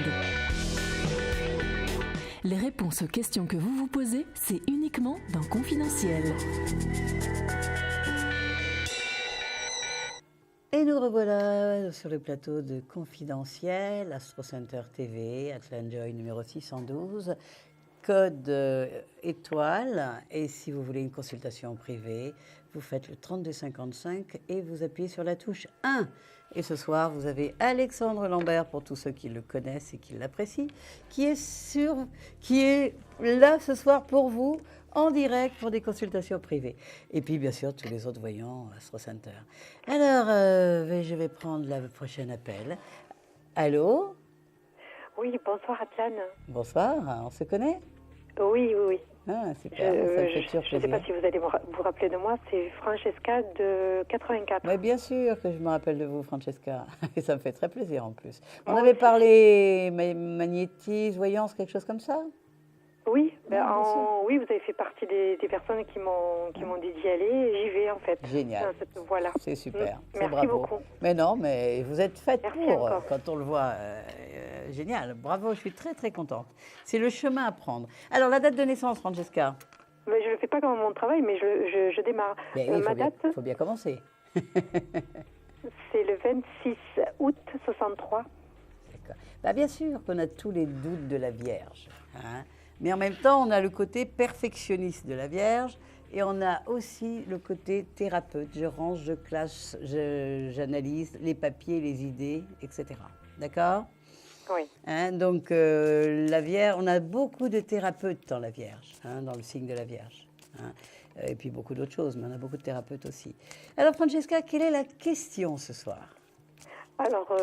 Les réponses aux questions que vous vous posez, c'est uniquement dans Confidentiel. Et nous revoilà sur le plateau de Confidentiel, Astro Center TV, Atlanjoy numéro 612, code étoile. Et si vous voulez une consultation privée, vous faites le 3255 et vous appuyez sur la touche 1. Et ce soir, vous avez Alexandre Lambert, pour tous ceux qui le connaissent et qui l'apprécient, qui est là ce soir pour vous, en direct, pour des consultations privées. Et puis, bien sûr, tous les autres voyants Astro Center. Alors, je vais prendre le prochain appel. Allô? Oui, bonsoir Atlan. Bonsoir, on se connaît? Oui. Ah, super, ça me fait toujours plaisir. Je ne sais pas si vous allez vous rappeler de moi, c'est Francesca de 84. Mais bien sûr que je me rappelle de vous, Francesca. Et ça me fait très plaisir en plus. On avait parlé magnétisme, voyance, quelque chose comme ça? Oui, oui, vous avez fait partie des personnes qui m'ont dit d'y aller et j'y vais en fait. Génial. Voilà. C'est super. Merci bravo. beaucoup. Mais non, mais vous êtes faite pour, encore. Quand on le voit. Génial. Bravo, je suis très très contente. C'est le chemin à prendre. Alors, la date de naissance, Francesca? Mais je ne le fais pas comme mon travail, mais je démarre. Oui, il faut bien commencer. C'est le 26 août 63. D'accord. Bah, bien sûr qu'on a tous les doutes de la Vierge. Hein. Mais en même temps, on a le côté perfectionniste de la Vierge et on a aussi le côté thérapeute. Je range, je classe, j'analyse les papiers, les idées, etc. D'accord? Oui. Hein, donc, la Vierge, on a beaucoup de thérapeutes dans la Vierge, hein, dans le signe de la Vierge. Hein. Et puis beaucoup d'autres choses, mais on a beaucoup de thérapeutes aussi. Alors, Francesca, quelle est la question ce soir? Alors,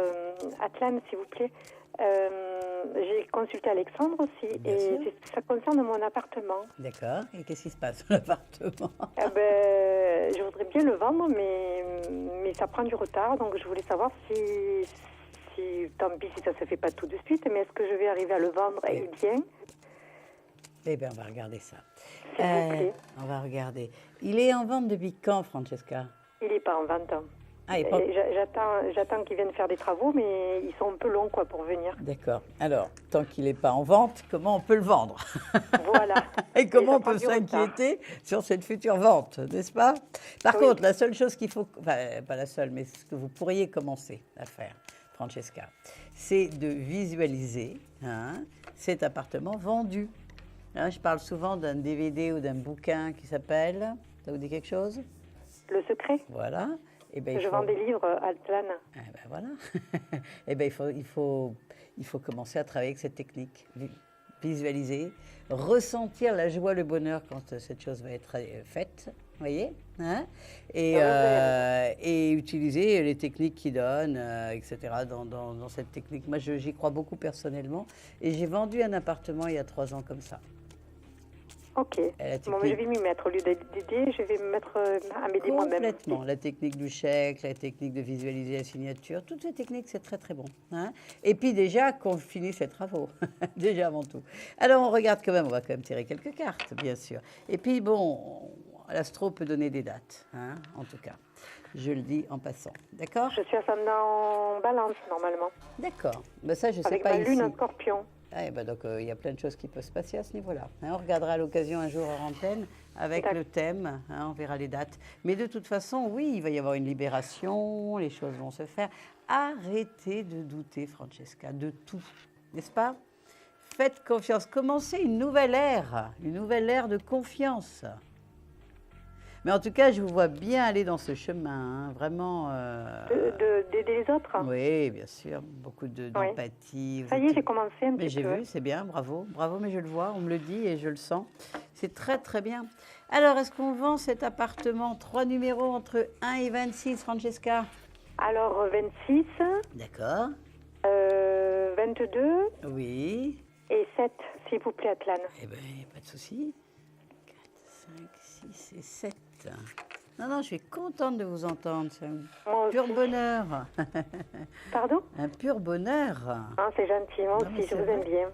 Atlan, s'il vous plaît, j'ai consulté Alexandre aussi, Bien sûr. ça concerne mon appartement. D'accord. Et qu'est-ce qui se passe dans l'appartement? Je voudrais bien le vendre, mais ça prend du retard, donc je voulais savoir si tant pis si ça se fait pas tout de suite, mais est-ce que je vais arriver à le vendre et bien? Eh bien, on va regarder ça. S'il vous plaît. On va regarder. Il est en vente depuis quand, Francesca? Il n'est pas en vente. Ah, il est pas- J'attends qu'ils viennent faire des travaux, mais ils sont un peu longs quoi, pour venir. D'accord. Alors, tant qu'il n'est pas en vente, comment on peut le vendre? Voilà. Et comment ça on prend peut du retard. s'inquiéter sur cette future vente, n'est-ce pas? Par Oui. contre, la seule chose qu'il faut, enfin, pas la seule, mais ce que vous pourriez commencer à faire, Francesca, c'est de visualiser cet appartement vendu. Hein, je parle souvent d'un DVD ou d'un bouquin qui s'appelle, ça vous dit quelque chose? Le secret? Voilà. Eh ben, Je vends des livres, Atlan. Ah ben voilà. Eh ben il faut commencer à travailler avec cette technique. Visualiser, ressentir la joie, le bonheur quand cette chose va être faite, vous voyez, hein, et utiliser les techniques qui donnent, etc. Dans cette technique. Moi, j'y crois beaucoup personnellement, et j'ai vendu un appartement il y a 3 ans comme ça. Ok. La Bon, mais je vais m'y mettre. Au lieu d'aider, je vais me mettre à m'aider moi-même. Complètement. La technique du chèque, la technique de visualiser la signature, toutes ces techniques, c'est très, très bon. Hein. Et puis déjà, qu'on finisse ses travaux, déjà avant tout. Alors, on regarde quand même, on va quand même tirer quelques cartes, bien sûr. Et puis, bon, l'astro peut donner des dates, hein, en tout cas. Je le dis en passant. D'accord? Je suis ascendant en balance, normalement. D'accord. Ben ça, je ne sais Avec pas ma ici. lune en scorpion. Ah, ben donc, il y a plein de choses qui peuvent se passer à ce niveau-là. Hein, on regardera à l'occasion un jour en antenne avec le thème, hein, on verra les dates. Mais de toute façon, oui, il va y avoir une libération, les choses vont se faire. Arrêtez de douter, Francesca, de tout, n'est-ce pas? Faites confiance. Commencez une nouvelle ère de confiance. Mais en tout cas, je vous vois bien aller dans ce chemin, hein, vraiment. D'aider les autres? Oui, bien sûr, beaucoup d'empathie. Ça y est, j'ai commencé un mais petit peu. j'ai vu, c'est bien, bravo, bravo, mais je le vois, on me le dit et je le sens. C'est très, très bien. Alors, est-ce qu'on vend cet appartement? 3 numéros entre 1 et 26, Francesca? Alors, 26. D'accord. 22. Oui. Et 7, s'il vous plaît, Atlan. Eh bien, pas de souci. 4, 5, 6 et 7. Non, je suis contente de vous entendre. C'est un pur bonheur. Pardon? Un pur bonheur. Ah, c'est gentil, moi aussi, je vous aime bien.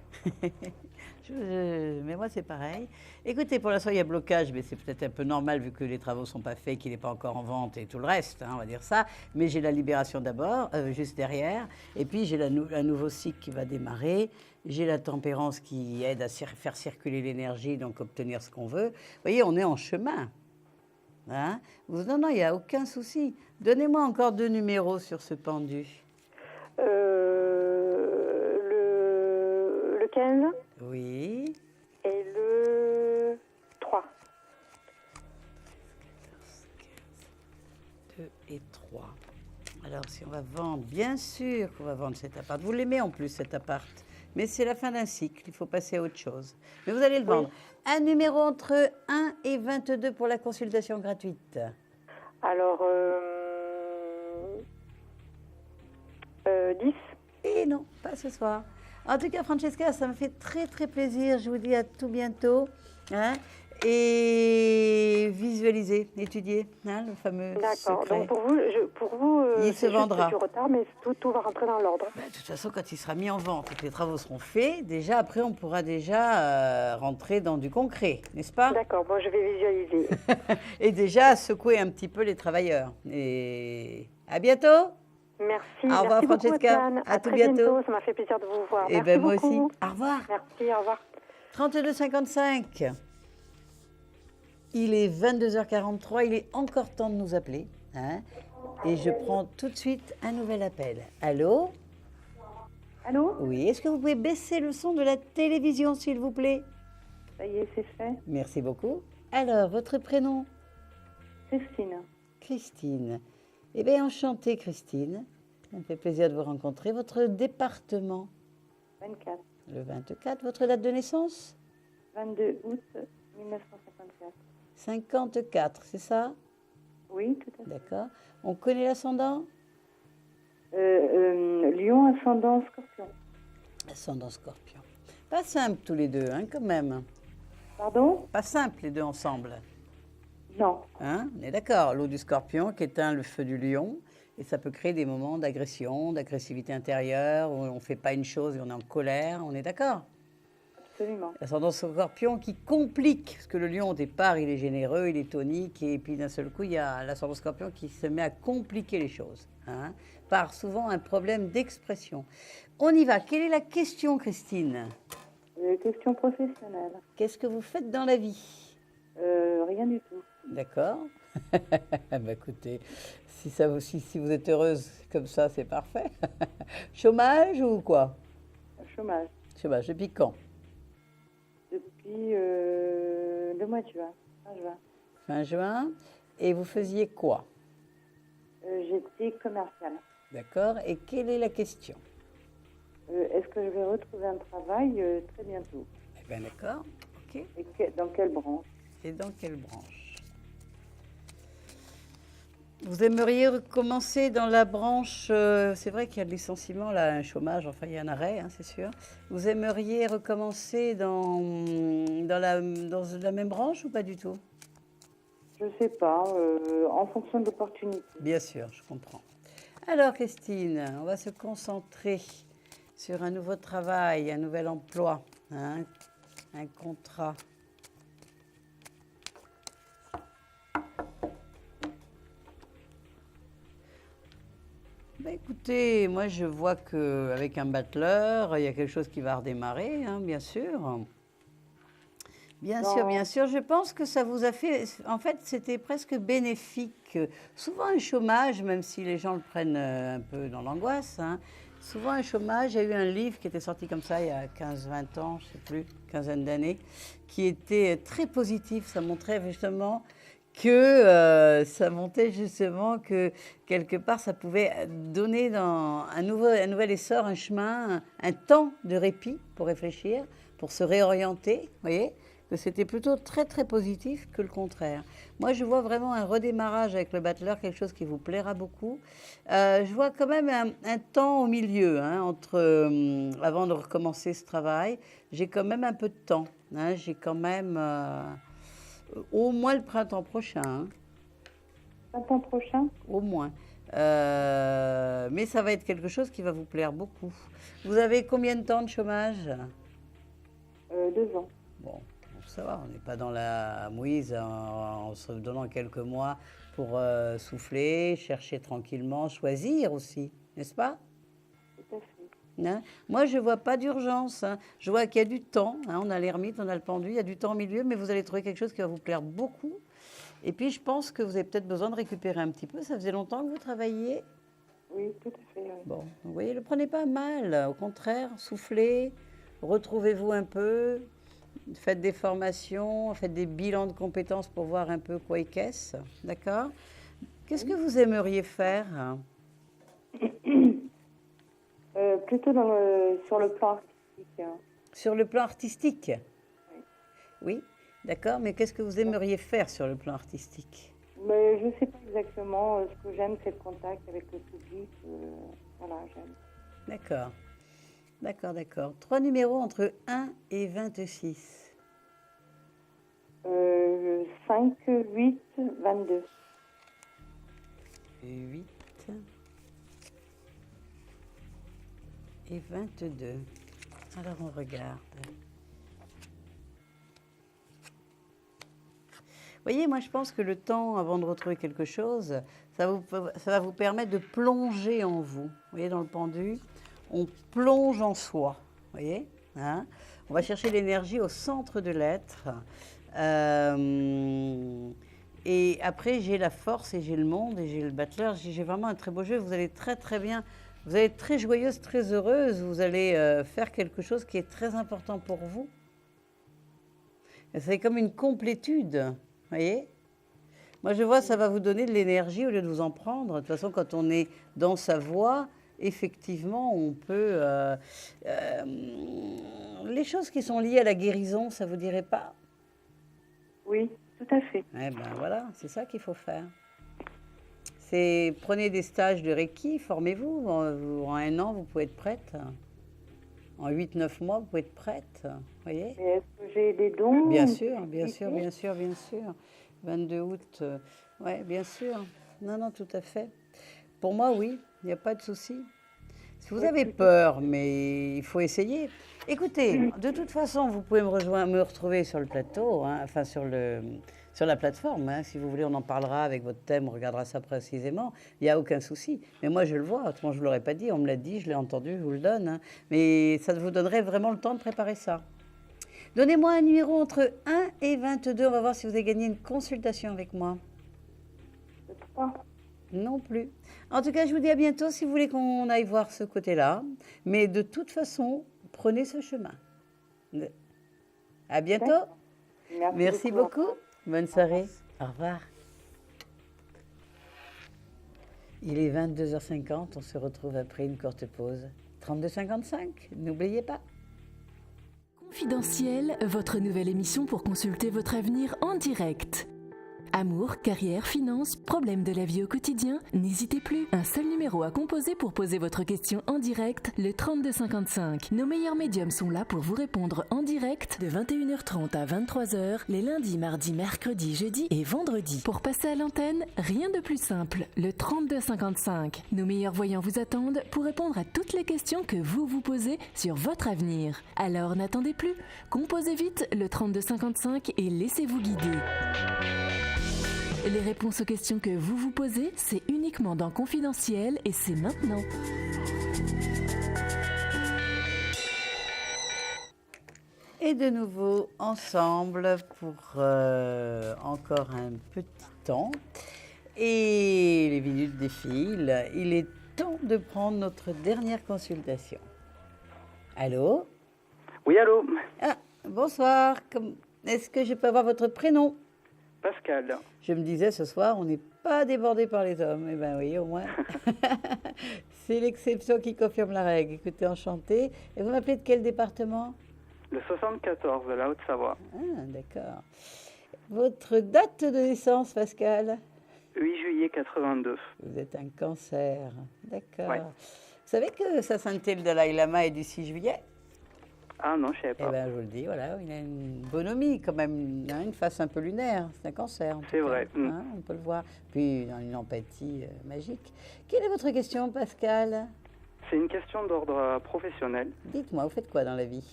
Mais moi, c'est pareil. Écoutez, pour l'instant, il y a blocage, mais c'est peut-être un peu normal vu que les travaux ne sont pas faits, qu'il n'est pas encore en vente et tout le reste, hein, on va dire ça. Mais j'ai la libération d'abord, juste derrière. Et puis, j'ai un nouveau cycle qui va démarrer. J'ai la tempérance qui aide à faire circuler l'énergie, donc obtenir ce qu'on veut. Vous voyez, on est en chemin. Hein? Non, il n'y a aucun souci. Donnez-moi encore 2 numéros sur ce pendu. Le 15. Oui. Et le 3. 2 et 3. Alors, si on va vendre, bien sûr qu'on va vendre cet appart. Vous l'aimez en plus, cet appart. Mais c'est la fin d'un cycle, il faut passer à autre chose. Mais vous allez le vendre. Un numéro entre 1 et 22 pour la consultation gratuite. Alors, 10. Et non, pas ce soir. En tout cas, Francesca, ça me fait très, très plaisir. Je vous dis à tout bientôt. Hein, et visualiser, étudier, hein, le fameux D'accord. secret. Donc pour vous, il se vendra. Du retard, mais tout va rentrer dans l'ordre. De toute façon, quand il sera mis en vente et que les travaux seront faits, déjà après, on pourra déjà rentrer dans du concret, n'est-ce pas? D'accord. Moi, je vais visualiser. Et déjà secouer un petit peu les travailleurs. Et à bientôt. Merci. Au revoir, Merci Francesca. beaucoup, à tout très bientôt. Ça m'a fait plaisir de vous voir. Et Merci moi beaucoup. aussi. Au revoir. Merci. Au revoir. 32,55. Il est 22h43, il est encore temps de nous appeler. Hein, et je prends tout de suite un nouvel appel. Allô? Allô? Oui, est-ce que vous pouvez baisser le son de la télévision, s'il vous plaît? Ça y est, c'est fait. Merci beaucoup. Alors, votre prénom? Christine. Christine. Eh bien, enchantée, Christine. Ça me fait plaisir de vous rencontrer. Votre département? 24. Le 24, votre date de naissance? 22 août 1954. 54, c'est ça? Oui, tout à fait. D'accord. On connaît l'ascendant? Lion, ascendant, scorpion. Ascendant scorpion. Pas simple tous les deux, hein, quand même. Pardon? Pas simple les deux ensemble. Non. Hein, on est d'accord. L'eau du scorpion qui éteint le feu du lion. Et ça peut créer des moments d'agression, d'agressivité intérieure, où on ne fait pas une chose et on est en colère. On est d'accord? Absolument. L'ascendant scorpion qui complique, parce que le lion au départ il est généreux, il est tonique, et puis d'un seul coup il y a l'ascendant scorpion qui se met à compliquer les choses, hein, par souvent un problème d'expression. On y va. Quelle est la question, Christine? Question professionnelle. Qu'est-ce que vous faites dans la vie? Rien du tout. D'accord. Bah, écoutez, si vous êtes heureuse comme ça, c'est parfait. Chômage ou quoi? Chômage. Chômage, depuis quand? Depuis le mois de juin. Fin juin. Fin juin. Et vous faisiez quoi? J'étais commerciale. D'accord. Et quelle est la question? Est-ce que je vais retrouver un travail très bientôt? Eh bien, d'accord. Ok. Et dans quelle branche? Et dans quelle branche? Vous aimeriez recommencer dans la branche, c'est vrai qu'il y a de licenciement, là, un chômage, enfin il y a un arrêt, hein, c'est sûr. Vous aimeriez recommencer dans la même branche ou pas du tout? Je ne sais pas, en fonction de l'opportunité. Bien sûr, je comprends. Alors Christine, on va se concentrer sur un nouveau travail, un nouvel emploi, hein, un contrat. Ben écoutez, moi je vois qu'avec un battleur, il y a quelque chose qui va redémarrer, hein, bien sûr. Bien sûr. Je pense que ça vous a fait... En fait, c'était presque bénéfique. Souvent, un chômage, même si les gens le prennent un peu dans l'angoisse, hein, souvent, un chômage, il y a eu un livre qui était sorti comme ça il y a 15-20 ans, je ne sais plus, quinzaine d'années, qui était très positif. Ça montrait justement que quelque part, ça pouvait donner dans un nouvel essor, un chemin, un temps de répit pour réfléchir, pour se réorienter, vous voyez, que c'était plutôt très, très positif que le contraire. Moi, je vois vraiment un redémarrage avec le battleur, quelque chose qui vous plaira beaucoup. Je vois quand même un temps au milieu, hein, avant de recommencer ce travail. J'ai quand même un peu de temps. Hein, j'ai quand même au moins le printemps prochain. Hein. Printemps prochain? Au moins. Mais ça va être quelque chose qui va vous plaire beaucoup. Vous avez combien de temps de chômage? 2 ans. Bon, ça va, on n'est pas dans la mouise en se donnant quelques mois pour souffler, chercher tranquillement, choisir aussi, n'est-ce pas? Tout à fait. Hein? Moi, je ne vois pas d'urgence. Hein. Je vois qu'il y a du temps. Hein. On a l'ermite, on a le pendu, il y a du temps au milieu, mais vous allez trouver quelque chose qui va vous plaire beaucoup. Et puis, je pense que vous avez peut-être besoin de récupérer un petit peu. Ça faisait longtemps que vous travailliez? Oui, tout à fait. Oui. Bon, vous voyez, ne le prenez pas mal. Au contraire, soufflez, retrouvez-vous un peu, faites des formations, faites des bilans de compétences pour voir un peu quoi et qu'est-ce. D'accord? Qu'est-ce que vous aimeriez faire? Plutôt sur le plan artistique. Hein. Sur le plan artistique? Oui, d'accord, mais qu'est-ce que vous aimeriez faire sur le plan artistique? Mais je ne sais pas exactement. Ce que j'aime, c'est le contact avec le public. Voilà, j'aime. D'accord. 3 numéros entre 1 et 26. 5, 8, 22. 8 et 22. Alors on regarde. Vous voyez, moi je pense que le temps, avant de retrouver quelque chose, ça va vous permettre de plonger en vous. Vous voyez, dans le pendu, on plonge en soi. Vous voyez, hein? On va chercher l'énergie au centre de l'être. Et après, j'ai la force et j'ai le monde et j'ai le battleur. J'ai vraiment un très beau jeu. Vous allez très très bien. Vous allez être très joyeuse, très heureuse. Vous allez faire quelque chose qui est très important pour vous. C'est comme une complétude. Vous voyez? Moi, je vois, ça va vous donner de l'énergie au lieu de vous en prendre. De toute façon, quand on est dans sa voie, effectivement, on peut... les choses qui sont liées à la guérison, ça ne vous dirait pas? Oui, tout à fait. Eh ben voilà, c'est ça qu'il faut faire. Prenez des stages de Reiki, formez-vous. En 1 an, vous pouvez être prête. En 8-9 mois, vous pouvez être prête. Voyez? Et est-ce que j'ai des dons? Bien sûr, bien sûr, bien sûr, bien sûr. 22 août, oui, bien sûr. Non, tout à fait. Pour moi, oui, il n'y a pas de souci. Si vous avez peur, mais il faut essayer. Écoutez, de toute façon, vous pouvez me retrouver sur le plateau, hein, enfin sur la plateforme. Hein, si vous voulez, on en parlera avec votre thème, on regardera ça précisément. Il n'y a aucun souci. Mais moi, je le vois, autrement, je ne vous l'aurais pas dit. On me l'a dit, je l'ai entendu, je vous le donne. Hein. Mais ça vous donnerait vraiment le temps de préparer ça. Donnez-moi un numéro entre 1 et 22. On va voir si vous avez gagné une consultation avec moi. 3. Non plus. En tout cas, je vous dis à bientôt si vous voulez qu'on aille voir ce côté-là. Mais de toute façon, prenez ce chemin. À bientôt. Merci beaucoup. Bonne soirée. Au revoir. Il est 22h50. On se retrouve après une courte pause. 32,55. N'oubliez pas. Confidentiel, votre nouvelle émission pour consulter votre avenir en direct. Amour, carrière, finances, problèmes de la vie au quotidien, n'hésitez plus. Un seul numéro à composer pour poser votre question en direct, le 3255. Nos meilleurs médiums sont là pour vous répondre en direct de 21h30 à 23h, les lundis, mardis, mercredis, jeudis et vendredis. Pour passer à l'antenne, rien de plus simple, le 3255. Nos meilleurs voyants vous attendent pour répondre à toutes les questions que vous vous posez sur votre avenir. Alors n'attendez plus, composez vite le 3255 et laissez-vous guider. Les réponses aux questions que vous vous posez, c'est uniquement dans Confidentiel et c'est maintenant. Et de nouveau ensemble pour encore un petit temps. Et les minutes défilent. Il est temps de prendre notre dernière consultation. Allô? Oui, allô? Ah, bonsoir. Est-ce que je peux avoir votre prénom? Pascal. Je me disais, ce soir, on n'est pas débordé par les hommes. Eh bien oui, au moins. C'est l'exception qui confirme la règle. Écoutez, enchanté. Et vous m'appelez de quel département? Le 74, de la Haute-Savoie. Ah, d'accord. Votre date de naissance, Pascal? 8 juillet 82. Vous êtes un cancer. D'accord. Ouais. Vous savez que sa sainteté, le Dalai Lama, est du 6 juillet? Ah non, je ne savais pas. Eh bien, je vous le dis, voilà, il a une bonhomie quand même, hein, une face un peu lunaire. C'est un cancer, en tout cas. C'est vrai. Hein, on peut le voir. Puis, une empathie magique. Quelle est votre question, Pascal? C'est une question d'ordre professionnel. Dites-moi, vous faites quoi dans la vie?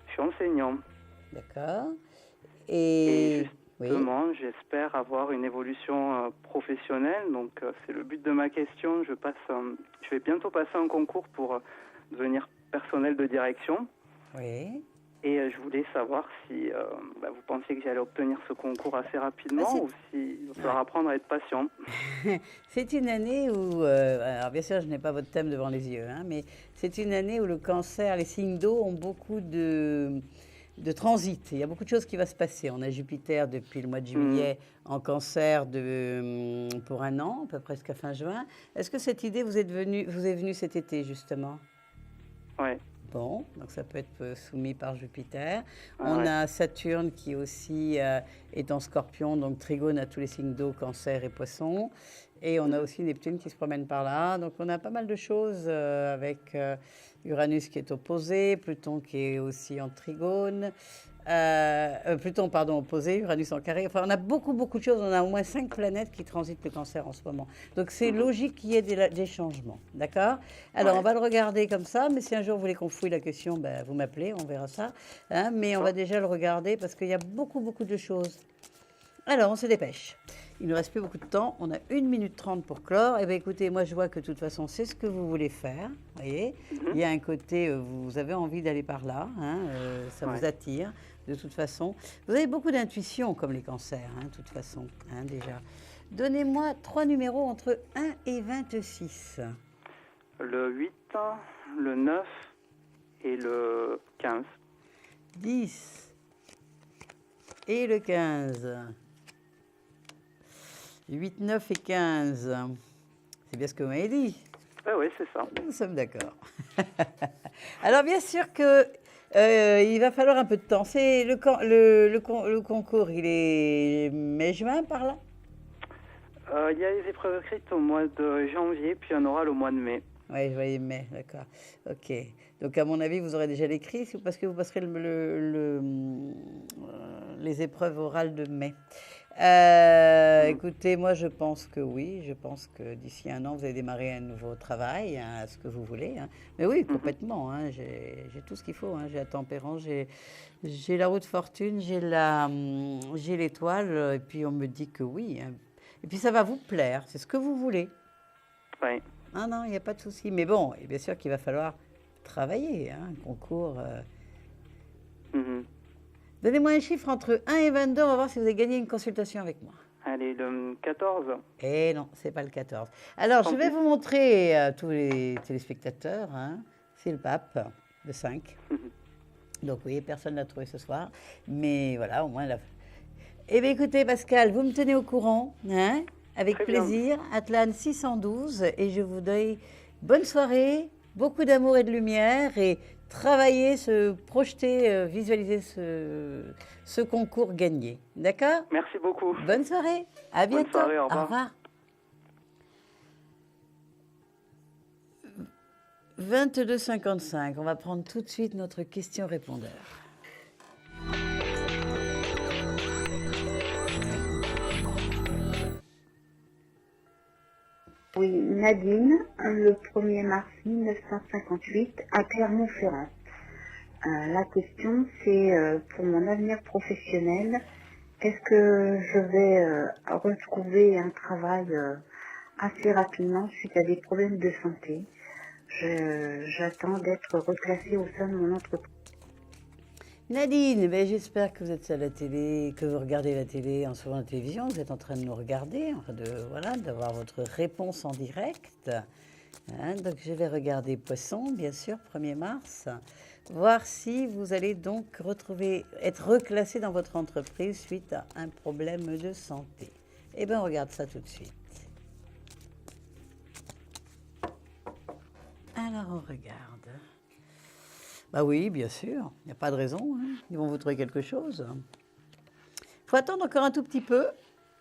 Je suis enseignant. D'accord. Et justement, j'espère avoir une évolution professionnelle. Donc, c'est le but de ma question. Je vais bientôt passer un concours pour devenir personnel de direction. Oui. Et je voulais savoir si vous pensiez que j'allais obtenir ce concours assez rapidement ou s'il va falloir apprendre à être patient. C'est une année où, alors bien sûr je n'ai pas votre thème devant les yeux, hein, mais c'est une année où le cancer, les signes d'eau ont beaucoup de transit. Il y a beaucoup de choses qui vont se passer. On a Jupiter depuis le mois de juillet en cancer pour 1 an, à peu près jusqu'à fin juin. Est-ce que cette idée vous est venue cet été justement? Oui. Bon, donc ça peut être soumis par Jupiter. On a Saturne qui aussi est en Scorpion, donc trigone à tous les signes d'eau, Cancer et Poisson. Et on a aussi Neptune qui se promène par là. Donc on a pas mal de choses avec Uranus qui est opposé, Pluton qui est aussi en trigone. Pluton, pardon, opposé, Uranus en carré. Enfin, on a beaucoup de choses. On a au moins 5 planètes qui transitent le cancer en ce moment. Donc, c'est logique qu'il y ait des changements. D'accord? Alors, on va le regarder comme ça. Mais si un jour vous voulez qu'on fouille la question, ben, vous m'appelez, on verra ça. Hein, mais on va déjà le regarder parce qu'il y a beaucoup de choses. Alors, on se dépêche. Il ne reste plus beaucoup de temps. On a 1 minute 30 pour clore. Eh bien, écoutez, moi, je vois que de toute façon, c'est ce que vous voulez faire. Vous voyez? Il y a un côté, vous avez envie d'aller par là. Hein, ça vous attire, de toute façon. Vous avez beaucoup d'intuition, comme les cancers, hein, de toute façon, hein, déjà. Donnez-moi 3 numéros entre 1 et 26. Le 8, le 9 et le 15. 10 et le 15. 8, 9 et 15. C'est bien ce que vous m'avez dit. Oui, c'est ça. Nous sommes d'accord. Alors, bien sûr que il va falloir un peu de temps. C'est le concours, il est mai-juin par là? Il y a les épreuves écrites au mois de janvier, puis un oral au mois de mai. Oui, je voyais mai, d'accord. Ok. Donc, à mon avis, vous aurez déjà l'écrit, parce que vous passerez les épreuves orales de mai. Écoutez, moi, je pense que oui. Je pense que d'ici un an, vous allez démarrer un nouveau travail, hein, ce que vous voulez. Hein. Mais oui, complètement. Hein, j'ai tout ce qu'il faut. Hein. J'ai la tempérance, j'ai la roue de fortune, j'ai l'étoile. Et puis, on me dit que oui. Hein. Et puis, ça va vous plaire. C'est ce que vous voulez. Oui. Ah non, il n'y a pas de souci. Mais bon, et bien sûr qu'il va falloir travailler. Hein, un concours... Donnez-moi un chiffre entre 1 et 22, on va voir si vous avez gagné une consultation avec moi. Allez, le 14. Eh non, c'est pas le 14. Alors, je vais vous montrer à tous les téléspectateurs, hein, c'est le pape, le 5. Donc, oui, personne ne l'a trouvé ce soir. Mais voilà, au moins... Eh bien, écoutez, Pascal, vous me tenez au courant, hein, avec Très plaisir. Atlan 612, et je vous dis bonne soirée, beaucoup d'amour et de lumière, et... travailler, se projeter, visualiser ce concours gagné. D'accord? Merci beaucoup. Bonne soirée. À bientôt. Bonne soirée, au revoir. Au revoir. 22h55. On va prendre tout de suite notre question-répondeur. Oui, Nadine, le 1er mars 1958, à Clermont-Ferrand. La question, c'est pour mon avenir professionnel, est-ce que je vais retrouver un travail assez rapidement suite à des problèmes de santé? J'attends d'être reclassée au sein de mon entreprise. Nadine, ben j'espère que vous êtes à la télé, que vous regardez la télé en suivant la télévision, vous êtes en train de nous regarder, d'avoir votre réponse en direct. Hein, donc je vais regarder Poisson, bien sûr, 1er mars, voir si vous allez donc être reclassé dans votre entreprise suite à un problème de santé. Eh bien, on regarde ça tout de suite. Alors, on regarde. Bah oui, bien sûr, il n'y a pas de raison, hein. Ils vont vous trouver quelque chose. Il faut attendre encore un tout petit peu,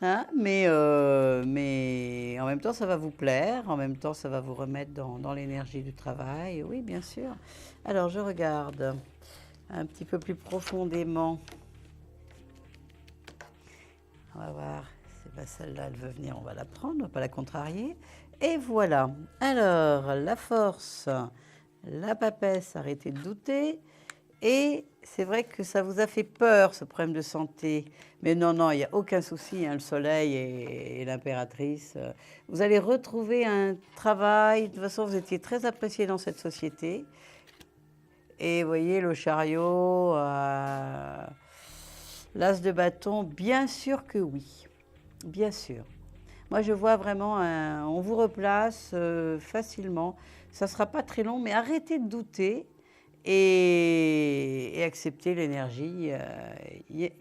hein, mais en même temps, ça va vous plaire, en même temps, ça va vous remettre dans l'énergie du travail, oui, bien sûr. Alors, je regarde un petit peu plus profondément. On va voir, c'est pas celle-là, elle veut venir, on va la prendre, on ne va pas la contrarier. Et voilà, alors, la force... La papesse, arrêtez de douter. Et c'est vrai que ça vous a fait peur, ce problème de santé. Mais non, il n'y a aucun souci, hein, le soleil et l'impératrice. Vous allez retrouver un travail. De toute façon, vous étiez très apprécié dans cette société. Et vous voyez, le chariot, l'as de bâton, bien sûr que oui. Bien sûr. Moi, je vois vraiment, on vous replace facilement. Ça ne sera pas très long, mais arrêtez de douter et acceptez l'énergie. Il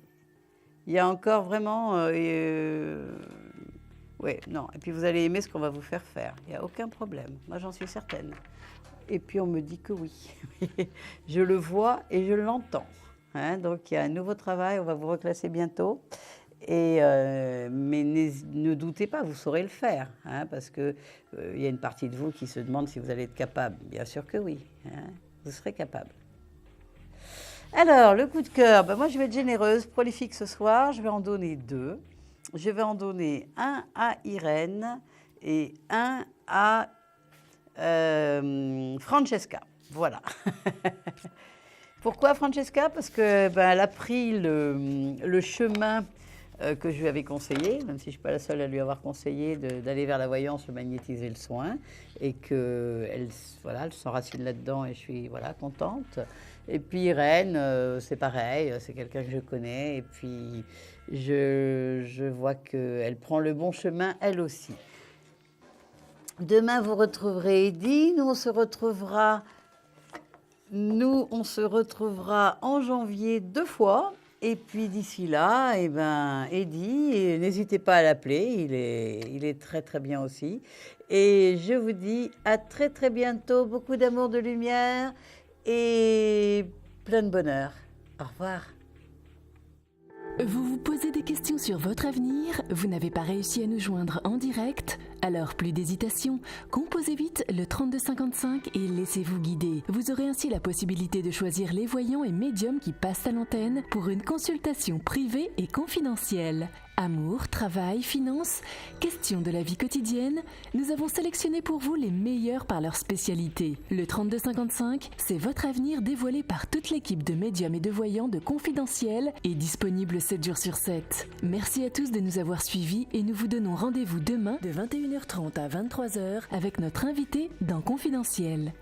y a encore vraiment... oui, non. Et puis, vous allez aimer ce qu'on va vous faire faire. Il n'y a aucun problème. Moi, j'en suis certaine. Et puis, on me dit que oui. Je le vois et je l'entends. Hein, donc, il y a un nouveau travail. On va vous reclasser bientôt. Mais ne doutez pas, vous saurez le faire, hein, parce qu'il y a une partie de vous qui se demande si vous allez être capable. Bien sûr que oui, hein, vous serez capable. Alors, le coup de cœur, moi je vais être généreuse, prolifique ce soir, je vais en donner 2. Je vais en donner un à Irène et un à Francesca. Voilà. Pourquoi Francesca? Parce qu'elle a pris le chemin que je lui avais conseillé, même si je ne suis pas la seule à lui avoir conseillé d'aller vers la voyance, le magnétisme et le soin, et qu'elle s'enracine là-dedans et je suis contente. Et puis Irène, c'est pareil, c'est quelqu'un que je connais, et puis je vois qu'elle prend le bon chemin, elle aussi. Demain, vous retrouverez Eddy, nous on se retrouvera en janvier 2 fois. Et puis d'ici là, Eddy, n'hésitez pas à l'appeler, il est très très bien aussi. Et je vous dis à très très bientôt. Beaucoup d'amour, de lumière et plein de bonheur. Au revoir. Vous vous posez des questions sur votre avenir? Vous n'avez pas réussi à nous joindre en direct? Alors plus d'hésitation, composez vite le 3255 et laissez-vous guider. Vous aurez ainsi la possibilité de choisir les voyants et médiums qui passent à l'antenne pour une consultation privée et confidentielle. Amour, travail, finances, questions de la vie quotidienne, nous avons sélectionné pour vous les meilleurs par leur spécialité. Le 3255, c'est votre avenir dévoilé par toute l'équipe de médiums et de voyants de Confidentiel et disponible 7 jours sur 7. Merci à tous de nous avoir suivis et nous vous donnons rendez-vous demain de 21h30 à 23h avec notre invité dans Confidentiel.